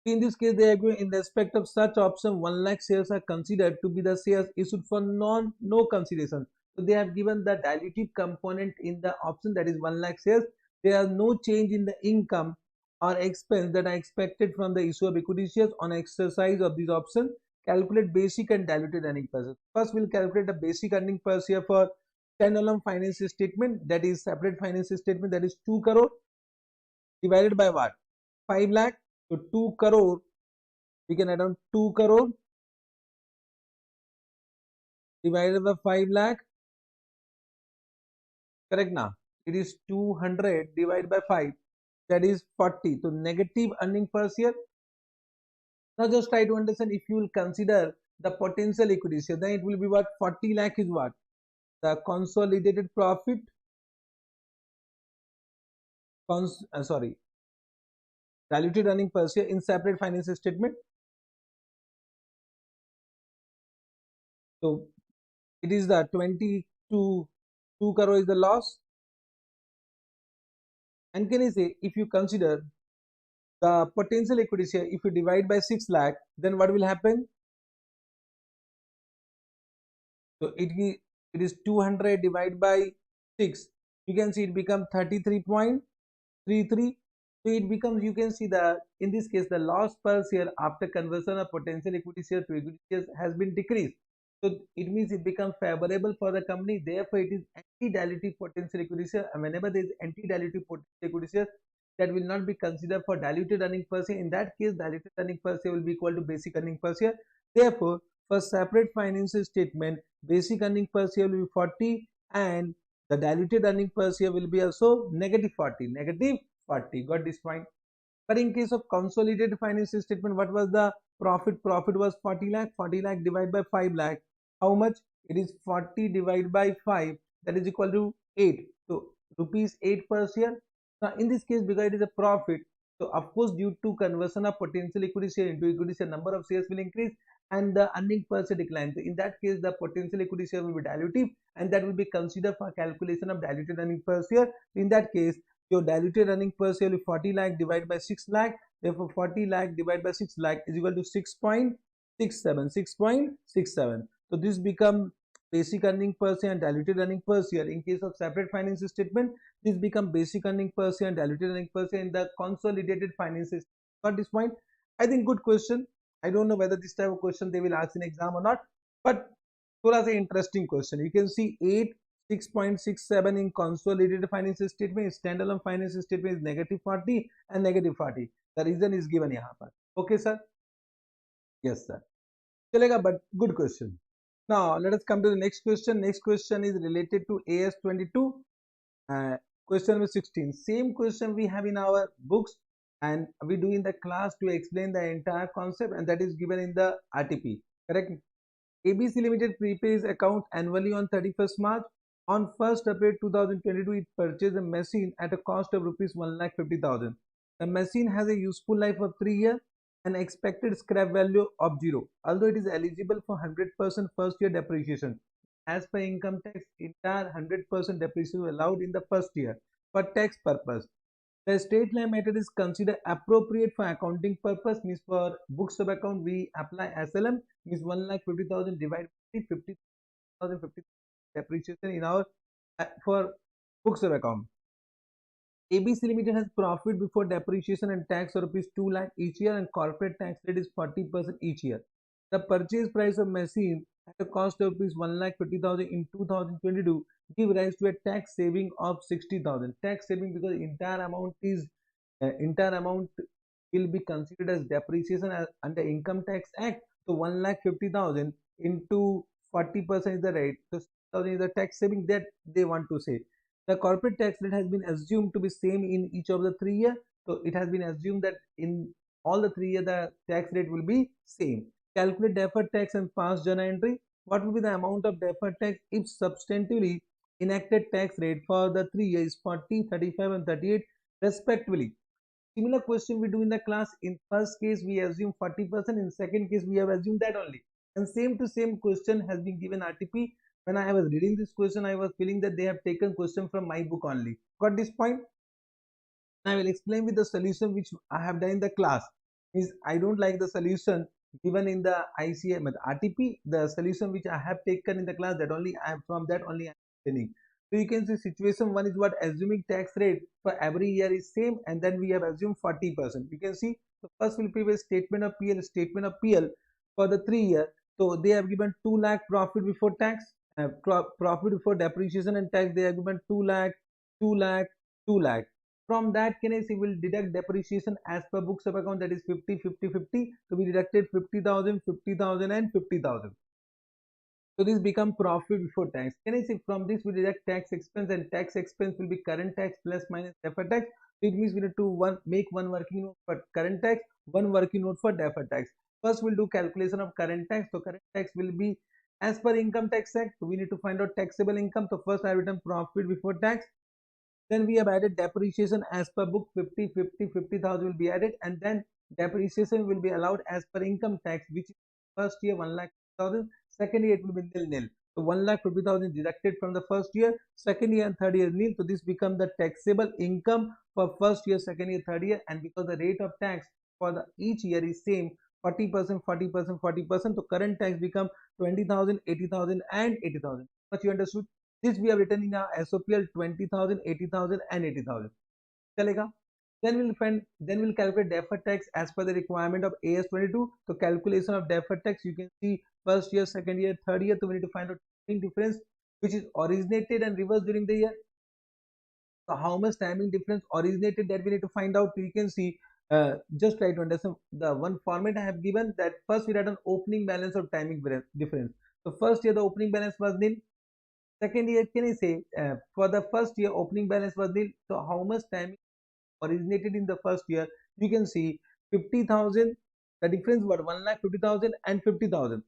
In this case, they agree in respect of such option, 1 lakh shares are considered to be the shares issued for no consideration. So they have given the dilutive component in the option, that is 1 lakh shares. There are no change in the income or expense that are expected from the issue of equity shares on exercise of this option. Calculate basic and diluted earning per share. First, we'll calculate the basic earning per share for standalone financial statement, that is separate financial statement, that is 2 crore divided by what? 5 lakh. So 2 crore, we can add on 2 crore divided by 5 lakh. Correct now? It is 200 divided by 5. That is 40. So negative earning per share. Now just try to understand, if you will consider the potential equity share, then it will be what? 40 lakh is what? The consolidated profit. Sorry. Diluted earning per share in separate financial statement. So it is the 20 to 2 crore is the loss. And can I say, if you consider the potential equity share, if you divide by 6 lakh, then what will happen? So it is 200 divided by 6. You can see it become 33.33. So it becomes, you can see that in this case the loss per share after conversion of potential equity share to equity shares has been decreased. So it means it becomes favorable for the company. Therefore, it is anti-dilutive potential equity share. And whenever there is anti-dilutive potential equity share, that will not be considered for diluted earning per share. In that case, diluted earning per share will be equal to basic earning per share. Therefore, for separate financial statement, basic earning per share will be 40 and the diluted earning per share will be also negative 40. Negative 40. Got this point? But in case of consolidated financial statement, what was the profit? Profit was 40 lakh. 40 lakh divided by 5 lakh. How much? It is 40 divided by 5. That is equal to 8. So rupees 8 per share. Now in this case, because it is a profit, so of course due to conversion of potential equity share into equity share, number of shares will increase and the earning per share decline. So in that case, the potential equity share will be dilutive and that will be considered for calculation of diluted earning per share. In that case, your diluted earning per share is 40 lakh divided by 6 lakh. Therefore, 40 lakh divided by 6 lakh is equal to 6.67. 6.67. So this become basic earning per share and diluted earning per share. In case of separate financial statement, this become basic earning per share and diluted earning per share in the consolidated financial statement. Got this point? I think good question. I don't know whether this type of question they will ask in exam or not, but थोड़ा सा interesting question. You can see 6.67 in consolidated financial statement. Standalone financial statement is negative 40 and negative 40. The reason is given यहाँ पर. Okay, sir? Yes, sir. चलेगा, but good question. Now let us come to the next question. Next question is related to AS22. Question number 16. Same question we have in our books and we do in the class to explain the entire concept, and that is given in the RTP. Correct? ABC Limited prepays account annually on 31st March. On 1st April 2022, it purchased a machine at a cost of rupees 1,50,000. The machine has a useful life of 3 years and expected scrap value of 0. Although it is eligible for 100% first year depreciation. As per income tax, entire 100% depreciation is allowed in the first year for tax purpose. The straight line method is considered appropriate for accounting purpose. Means for books of account we apply SLM, means 1,50,000 divided by 50,000 depreciation in our for books of account. ABC Limited has profit before depreciation and tax of rupees 2 lakh each year and corporate tax rate is 40% each year. The purchase price of machine at a cost of rupees 1,50,000 in 2022 give rise to a tax saving of 60,000. Tax saving because entire amount will be considered as depreciation under Income Tax Act. So 1,50,000 into 40% is the rate. So 6,000 is the tax saving that they want to say. The corporate tax rate has been assumed to be same in each of the 3 years. So it has been assumed that in all the 3 years the tax rate will be same. Calculate deferred tax and past journal entry. What will be the amount of deferred tax if substantively enacted tax rate for the 3 years 40, 35 and 38 respectively? Similar question we do in the class. In first case we assume 40%, in second case we have assumed that only, and same to same question has been given RTP. When I was reading this question, I was feeling that they have taken question from my book only. Got this point? I will explain with the solution which I have done in the class. Means I don't like the solution given in the ICM RTP. The solution which I have taken in the class, that only I am from that only I am explaining. So you can see situation one is what assuming tax rate for every year is same, and then we have assumed 40%. You can see the first will be a statement of PL for the 3 year. So they have given 2 lakh profit before tax, profit before depreciation and tax. They have given 2 lakh, 2 lakh, 2 lakh. From that, can I say will deduct depreciation as per books of account, that is 50, 50, 50. So we deducted 50,000, 50,000 and 50,000. So this become profit before tax. Can I say from this we deduct tax expense, and tax expense will be current tax plus minus deferred tax. So it means we need to make one working note for current tax, one working note for deferred tax. First we'll do calculation of current tax. So current tax will be as per Income Tax Act. So we need to find out taxable income. So first I have written profit before tax. Then we have added depreciation as per book, 50, 50, 50,000 will be added, and then depreciation will be allowed as per income tax, which is first year 1,00,000, Second year it will be nil nil. So 1,50,000 deducted from the first year, second year and third year nil. So this becomes the taxable income for first year, second year, third year, and because the rate of tax for the each year is same, 40%, 40%, 40%. So current tax become 20,000, 80,000, and 80,000. But you understood? This we have written in our SOPL 20,000, 80,000, and 80,000. Chalega. Then we'll calculate deferred tax as per the requirement of AS22. So calculation of deferred tax, you can see first year, second year, third year. So we need to find out timing difference which is originated and reversed during the year. So how much timing difference originated, that we need to find out. You can see, just try to understand the one format I have given, that first we write an opening balance of timing difference. So first year the opening balance was nil. Second year, can I say, for the first year opening balance was nil. So how much timing originated in the first year? You can see 50,000. The difference was 1,50,000 and 50,000.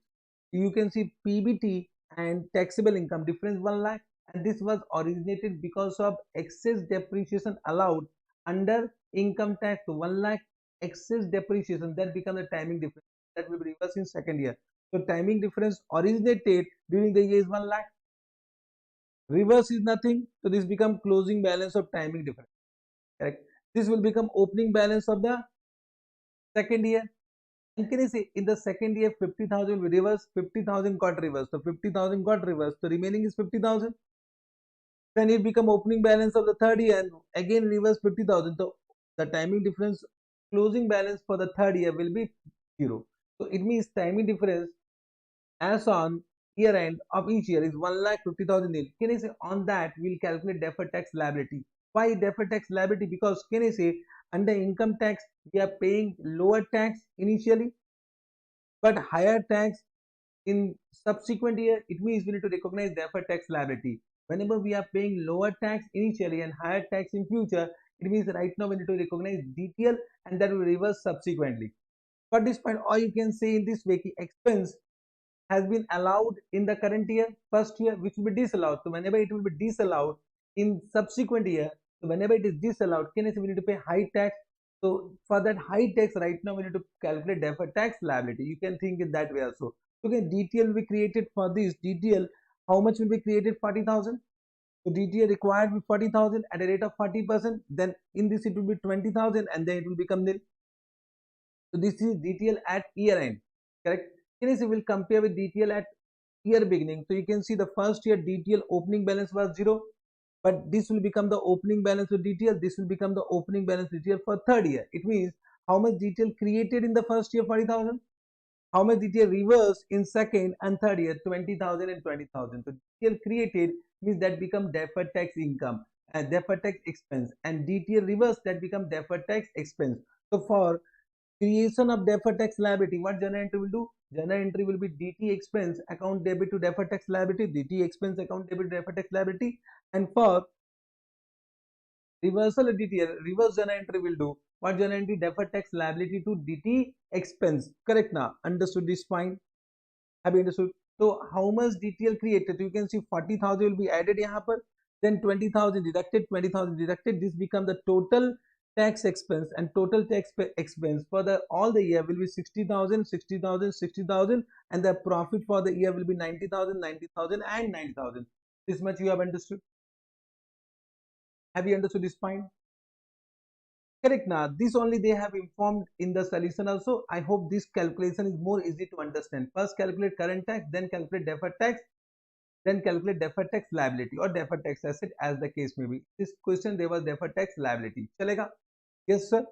You can see PBT and taxable income difference 1 lakh, and this was originated because of excess depreciation allowed under income tax. So 1 lakh excess depreciation, that becomes the timing difference, that will be reversed in second year. So timing difference originated during the year is 1 lakh, reverse is nothing, so this become closing balance of timing difference, correct? This will become opening balance of the second year. And can I say, in the second year 50,000 will reverse, 50,000 got reversed, so 50,000 got reversed, so remaining is 50,000. Then it become opening balance of the third year and again reverse 50,000. So the timing difference closing balance for the third year will be 0. So it means timing difference as on year end of each year is 1,50,000 nil. Can I say, on that we'll calculate deferred tax liability. Why deferred tax liability? Because can I say, under income tax we are paying lower tax initially but higher tax in subsequent year. It means we need to recognize deferred tax liability. Whenever we are paying lower tax initially and higher tax in future, it means right now we need to recognize DTL and that will reverse subsequently. For this point, or you can say in this way, expense has been allowed in the current year, first year, which will be disallowed. So whenever it will be disallowed in subsequent year, so whenever it is disallowed, can I say, we need to pay high tax. So for that high tax, right now we need to calculate deferred tax liability. You can think in that way also. Okay, DTL will be created for this. DTL, how much will be created? 40,000. So DTL required with 40,000 at a rate of 40%. Then in this it will be 20,000 and then it will become nil. So this is DTL at year end, correct? Can you will compare with DTL at year beginning. So you can see the first year DTL opening balance was 0, but this will become the opening balance of DTL. This will become the opening balance DTL for third year. It means how much DTL created in the first year? 40,000. How much DTL reversed in second and third year? 20,000 and 20,000. So DTL created means that become deferred tax income and deferred tax expense, and DTL reversed, that become deferred tax expense. So for creation of deferred tax liability, what journal entry will do? Journal entry will be DT expense account debit to deferred tax liability, DT expense account debit to deferred tax liability, and for reversal of DTL, reverse journal entry will do what journal entry? Deferred tax liability to DT expense. Correct now? Understood this point? Have you understood? So how much DTL created? You can see 40,000 will be added here, then 20,000 deducted, 20,000 deducted. This becomes the total tax expense, and total tax expense for the all the year will be 60,000, 60,000, 60,000, and the profit for the year will be 90,000, 90,000, and 90,000. This much you have understood? Have you understood this point? Correct now. This only they have informed in the solution also. I hope this calculation is more easy to understand. First calculate current tax, then calculate deferred tax, then calculate deferred tax liability or deferred tax asset as the case may be. This question there was deferred tax liability. Chalega? Yes sir.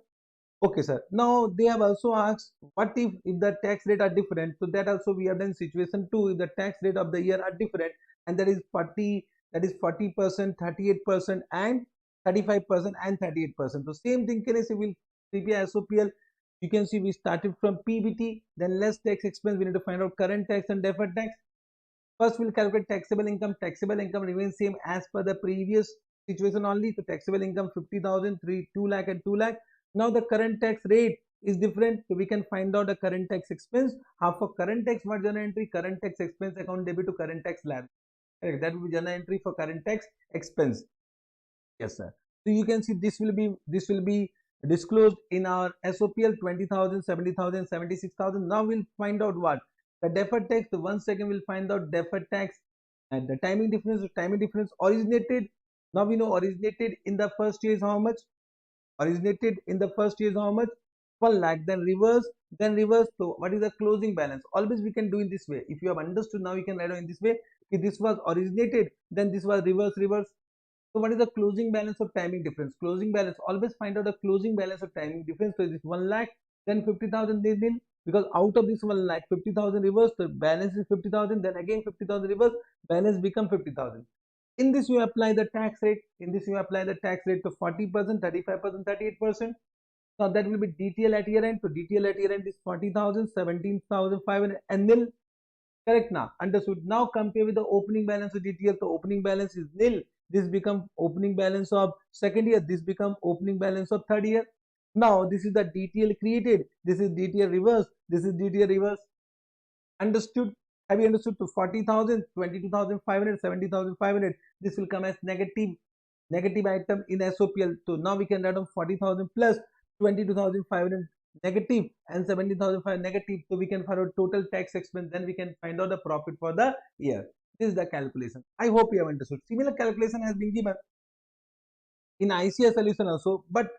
Okay sir. Now they have also asked what if the tax rate are different. So that also we have done situation 2. If the tax rate of the year are different, and that is 40%, 38%, and 35% and 38%. So same thing can I say, will prepare SOPL. You can see we started from PBT, then less tax expense. We need to find out current tax and deferred tax. First we'll calculate taxable income. Taxable income remains same as per the previous situation only. So taxable income 50,000, 2 lakh and 2 lakh. Now the current tax rate is different, so we can find out the current tax expense. Half for current tax, what journal entry? Current tax expense account debit to current tax liability. That will be journal entry for current tax expense. Yes sir. So you can see this will be disclosed in our SOPL 20,000, 70,000, 76,000. Now we'll find out what The deferred tax, the 1 second we'll find out deferred tax and the timing difference. The timing difference originated. Now we know originated in the first year is how much? Originated in the first year is how much? 1 lakh. Then reverse. So what is the closing balance? Always we can do in this way. If you have understood now, you can write down in this way. If this was originated, then this was reverse. So what is the closing balance of timing difference? Closing balance, always find out the closing balance of timing difference. So this 1 lakh, then 50,000 they nil, because out of this 1 lakh, 50,000 reverse, the balance is 50,000, then again 50,000 reverse, balance become 50,000. In this you apply the tax rate. In this you apply the tax rate to 40%, 35%, 38%. Now that will be DTL at year end. So DTL at year end is 40,000, 17,500 and nil. Correct now. Understood. Now compare with the opening balance of DTL. So opening balance is nil. This become opening balance of second year. This become opening balance of third year. Now this is the DTL created. This is DTL reverse. This is DTL reverse. Understood? Have you understood? To 40,000, 22,500, 70,500. This will come as negative item in SOPL. So now we can write down 40,000 plus 22,500 negative and 70,500 negative. So we can find out total tax expense. Then we can find out the profit for the year. This is the calculation. I hope you have understood. Similar calculation has been given in ICS solution also, but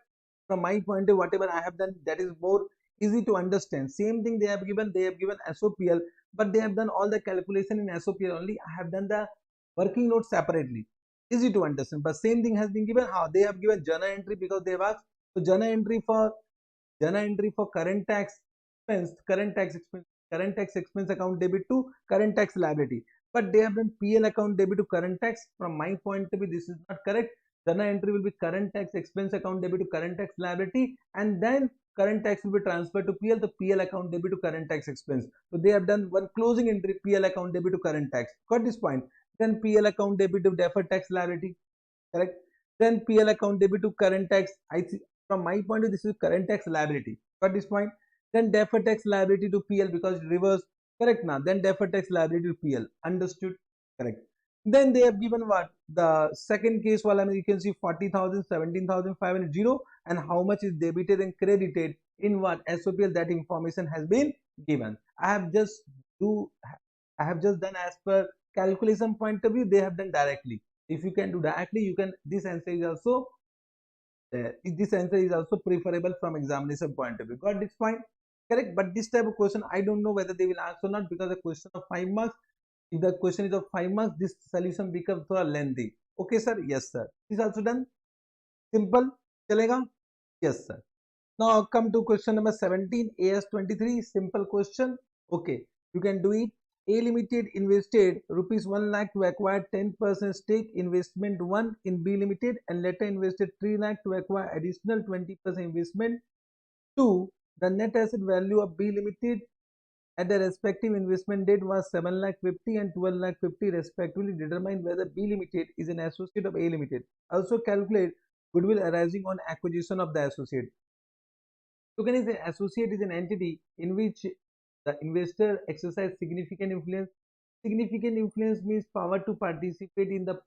from my point of view, whatever I have done, that is more easy to understand. Same thing they have given SOPL, but they have done all the calculation in SOPL only. I have done the working note separately. Easy to understand, but same thing has been given. How they have given journal entry, because they have asked. So journal entry for current tax expense account debit to current tax liability. But they have done PL account debit to current tax. From my point of view, this is not correct. Journal entry will be current tax expense account debit to current tax liability, and then current tax will be transferred to PL. The PL account debit to current tax expense. So they have done one closing entry, PL account debit to current tax. Got this point? Then PL account debit to deferred tax liability. Correct? Then PL account debit to current tax. From my point of view, this is current tax liability. Got this point? Then deferred tax liability to PL, because reverse. Correct now? Then deferred tax liability to PL. Understood? Correct. Then they have given what? The second case, you can see 40,000, 17,500 zero, and how much is debited and credited in what? SOPL. That information has been given. I have just done as per calculation point of view. They have done directly. If you can do directly, you can. This answer is also preferable from examination point of view. Got this point? Correct. But this type of question, I don't know whether they will ask or not, because the question of 5 marks. If the question is of 5 marks, this solution becomes lengthy. Okay, sir? Yes, sir. Is also done? Simple? Chalega? Yes, sir. Now come to question number 17, AS23. Simple question. Okay, you can do it. A Limited invested rupees 1 lakh to acquire 10% stake investment 1 in B Limited, and later invested 3 lakh to acquire additional 20% investment 2. The net asset value of B Limited at the respective investment date was 7 lakh 50 and 12 lakh 50 respectively. Determine whether B Limited is an associate of A Limited. Also calculate goodwill arising on acquisition of the associate. So can I say associate is an entity in which the investor exercise significant influence. Significant influence means power to participate in the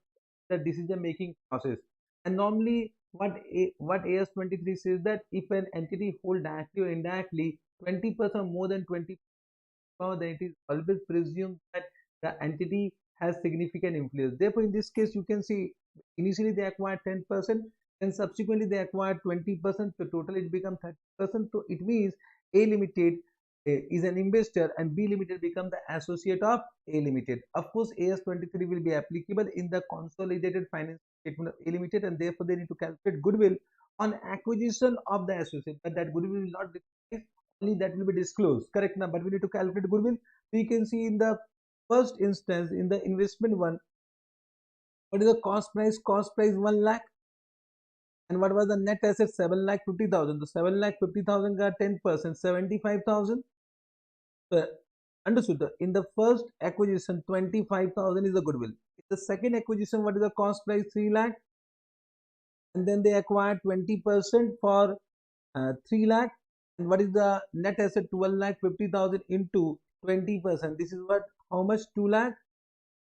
decision making process. And normally what AS23 says, that if an entity hold directly or indirectly 20% or more than 20%, then it is always presumed that the entity has significant influence. Therefore, in this case, you can see initially they acquired 10%, and subsequently they acquired 20%. So total it becomes 30%. So it means A Limited is an investor, and B Limited become the associate of A Limited. Of course, AS23 will be applicable in the consolidated financial statement of A Limited, and therefore they need to calculate goodwill on acquisition of the associate. But that goodwill will not be, only that will be disclosed. Correct now? But we need to calculate goodwill. So you can see in the first instance, in the investment one, what is the cost price? Cost price 1 lakh. And what was the net asset? 7 lakh 50,000. So 7 lakh 50,000 got 10%, 75,000. So understood. In the first acquisition, 25,000 is the goodwill. In the second acquisition, what is the cost price? 3 lakh. And then they acquired 20% for 3 lakh. And what is the net asset? 12 lakh 50,000 into 20%. This is what? How much? 2 lakh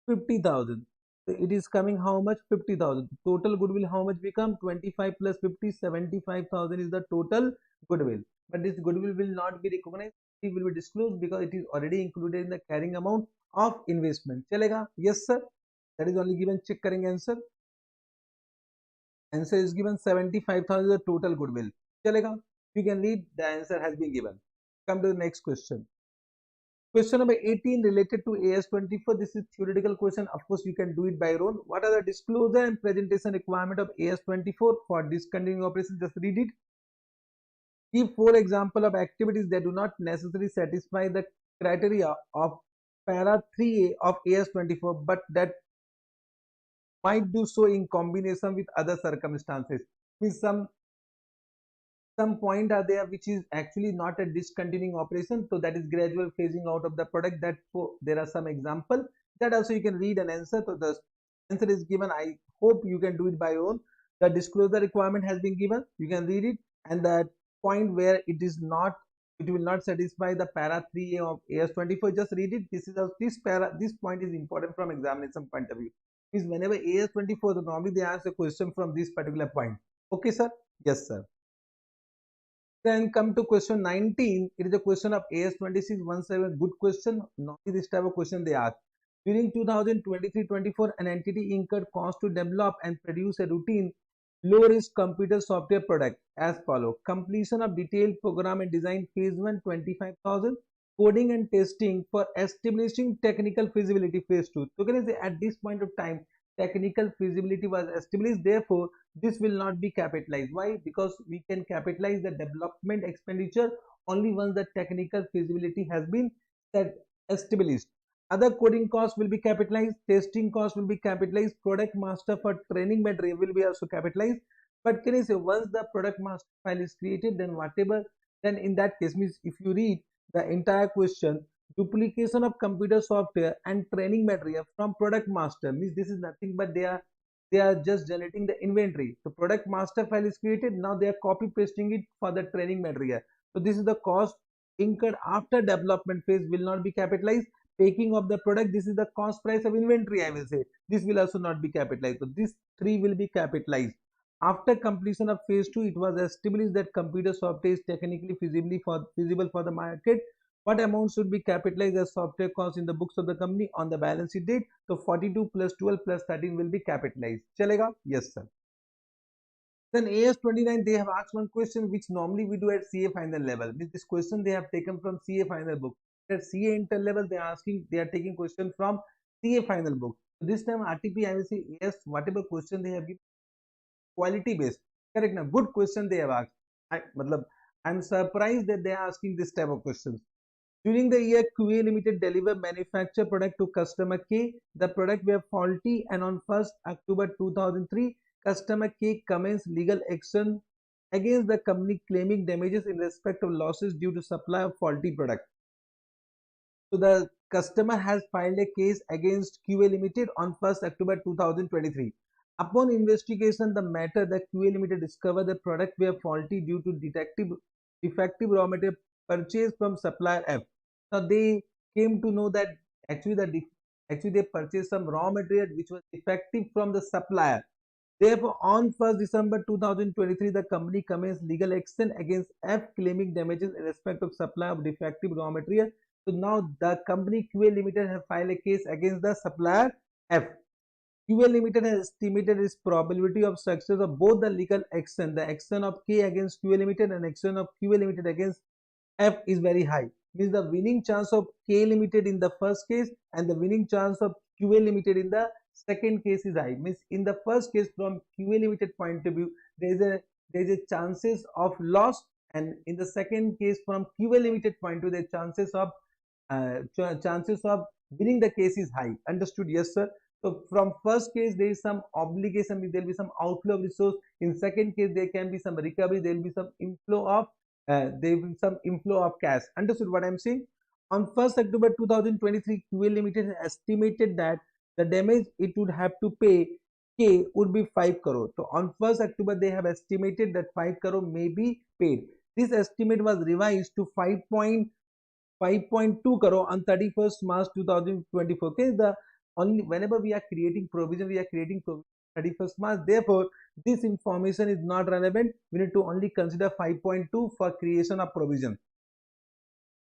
50,000. So it is coming how much? 50,000. Total goodwill how much become? 25 plus 50, 75,000 is the total goodwill. But this goodwill will not be recognized RTP will be disclosed because it is already included in the carrying amount of investment. चलेगा? Yes sir. That is only given. Check करेंगे answer. Answer is given 75,000 the total goodwill. चलेगा? You can read the answer has been given. Come to the next question. Question number 18 related to AS24. This is theoretical question. Of course, you can do it by your own. What are the disclosure and presentation requirement of AS24 for discontinuing operation? Just read it. Give 4 example of activities that do not necessarily satisfy the criteria of para 3A of AS24, but that might do so in combination with other circumstances. Means some point are there which is actually not a discontinuing operation, so that is gradual phasing out of the product. That there are some example that also you can read an answer. So the answer is given. I hope you can do it by your own. The disclosure requirement has been given, you can read it, and the point where it is not, it will not satisfy the para 3A of AS24, just read it. This is this point is important from examination point of view. Is whenever AS24, normally they ask a question from this particular point. Okay sir? Yes sir. Then come to question 19. It is a question of AS2617. Good question. Normally this type of question they ask. During 2023-24, an entity incurred cost to develop and produce a routine low-risk computer software product as follow. Completion of detailed program and design phase 1, 25,000. Coding and testing for establishing technical feasibility phase 2. So can I say at this point of time, technical feasibility was established, therefore this will not be capitalized. Why? Because we can capitalize the development expenditure only once the technical feasibility has been established. Other coding costs will be capitalized, testing costs will be capitalized, product master for training material will be also capitalized. But can I say once the product master file is created, then whatever, then in that case, means if you read the entire question, duplication of computer software and training material from product master, means this is nothing but they are just generating the inventory. The product master file is created, now they are copy pasting it for the training material. So this is the cost incurred after development phase, will not be capitalized. Packing of the product, this is the cost price of inventory, I will say, this will also not be capitalized. So these three will be capitalized. After completion of phase 2, it was established that computer software is technically feasible for the market. What amount should be capitalized as software cost in the books of the company on the balance sheet date? So 42 plus 12 plus 13 will be capitalized. Chalega? Yes sir. Then AS29, they have asked one question which normally we do at CA final level. This question they have taken from CA final book. At CA inter level, they are taking question from CA final book. This time RTP, I will say yes, whatever question they have given, quality based. Correct now. Good question they have asked. I'm surprised that they are asking this type of questions. During the year, QA Limited delivered manufactured product to customer K. The product were faulty, and on 1st October 2003, customer K commenced legal action against the company claiming damages in respect of losses due to supply of faulty product. So the customer has filed a case against QA Limited on 1st October 2023. Upon investigation, the QA Limited discovered the product were faulty due to defective raw material purchased from supplier F. Now they came to know that actually they purchased some raw material which was defective from the supplier. Therefore, on 1st December 2023, the company commenced legal action against F claiming damages in respect of supply of defective raw material. So now the company QA Limited has filed a case against the supplier F. QA Limited has estimated its probability of success of both the legal action, the action of K against QA Limited and action of QA Limited against F is very high. Means the winning chance of K Limited in the first case and the winning chance of QA Limited in the second case is high. Means in the first case, from QA Limited point of view, there is a chances of loss, and in the second case, from QA Limited point of view, the chances of winning the case is high. Understood? Yes sir. So from first case there is some obligation, there will be some outflow of resource. In second case there can be some recovery, there will be some inflow of cash. Understood what I am saying? On 1st October 2023, QA Limited has estimated that the damage it would have to pay K would be 5 crore. So on 1st October they have estimated that 5 crore may be paid. This estimate was revised to 5.2 crore on 31st March 2024. Okay, only whenever we are creating provision, 31st March. Therefore, this information is not relevant. We need to only consider 5.2 for creation of provision.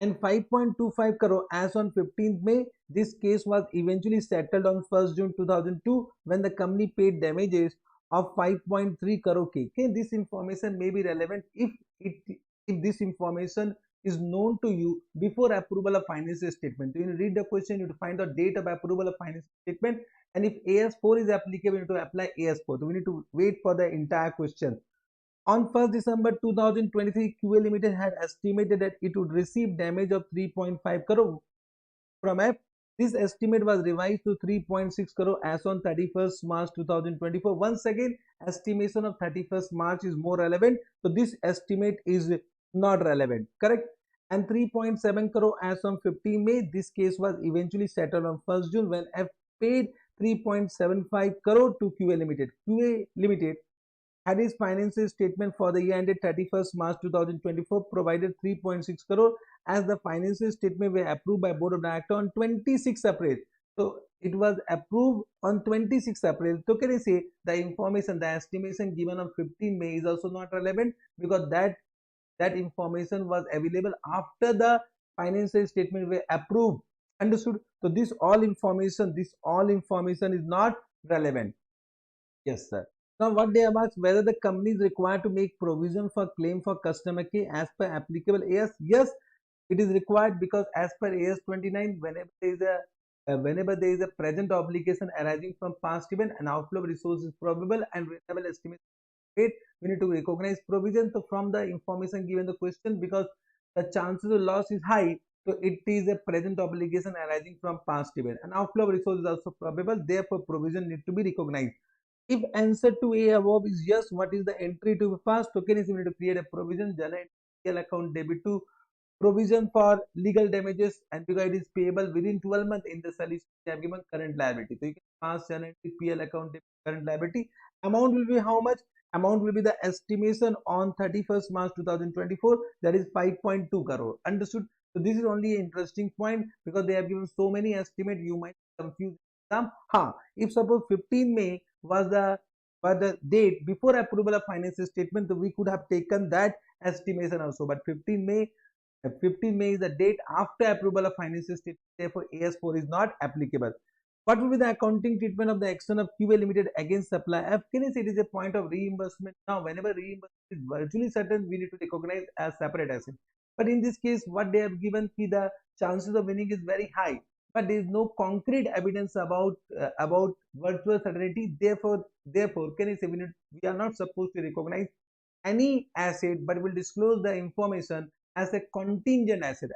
and 5.25 crore as on 15th May. This case was eventually settled on 1st June 2002 when the company paid damages of 5.3 crore K. Okay, this information may be relevant it if this information is known to you before approval of financial statement. So you read the question, you need to find the date of approval of financial statement, and if AS4 is applicable, you need to apply AS4. So we need to wait for the entire question. On 1st December 2023, QA Limited had estimated that it would receive damage of 3.5 crore from F. This estimate was revised to 3.6 crore as on 31st March 2024. Once again, estimation of 31st March is more relevant. So this estimate is not relevant, correct? And 3.7 crore as on 15 May. This case was eventually settled on 1st June when F paid 3.75 crore to QA Limited. QA Limited had his financial statement for the year ended 31st March 2024 provided 3.6 crore as the financial statement were approved by Board of Directors on 26 April. So it was approved on 26 April. So can I say the information, the estimation given on 15 May is also not relevant because that information was available after the financial statement were approved. Understood? So this all information is not relevant. Yes, sir. Now, what they have asked whether the company is required to make provision for claim for customer care as per applicable AS. Yes, it is required because as per AS 29, whenever there is a present obligation arising from past event, an outflow of resources probable and reasonable estimate paid, we need to recognize provision. So, from the information given the question, because the chances of loss is high, so it is a present obligation arising from past event. An outflow of resources is also probable, therefore provision need to be recognized. If answer to A above is yes, what is the entry to be passed? Token is we need to create a provision, general account debit to provision for legal damages, and because it is payable within 12 months in the solution they have given current liability. So you can pass general PL account debit current liability. Amount will be how much? Amount will be the estimation on 31st March 2024, that is 5.2 crore. Understood? So this is only an interesting point because they have given so many estimates, you might confuse them. If suppose 15 May was the date before approval of financial statement, so we could have taken that estimation also. But 15 May is the date after approval of financial statement. Therefore, AS4 is not applicable. What will be the accounting treatment of the action of QA Limited against supplier F? Can you say it is a point of reimbursement? Now, whenever reimbursement is virtually certain, we need to recognize as separate asset. But in this case, what they have given, the chances of winning is very high, but there is no concrete evidence about virtual certainty. Therefore, can you say we are not supposed to recognize any asset, but will disclose the information as a contingent asset,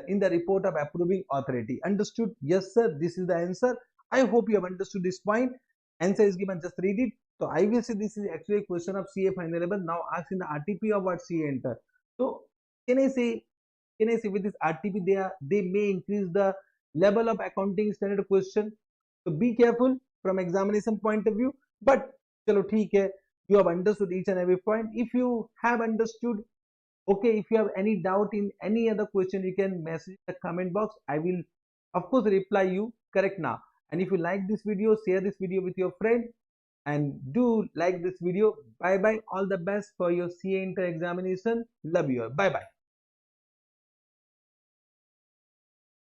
in the report of approving authority. Understood? Yes, sir. This is the answer. I hope you have understood this point. Answer is given. Just read it. So I will say this is actually a question of CA final level. Now ask in the RTP of what CA enter. So can I say with this RTP they may increase the level of accounting standard question. So be careful from examination point of view. But chalo theek hai, you have understood each and every point. If you have understood, okay, if you have any doubt in any other question, you can message the comment box. I will of course reply you correct now. And if you like this video, share this video with your friend and do like this video. Bye bye. All the best for your CA inter examination. Love you all. Bye bye.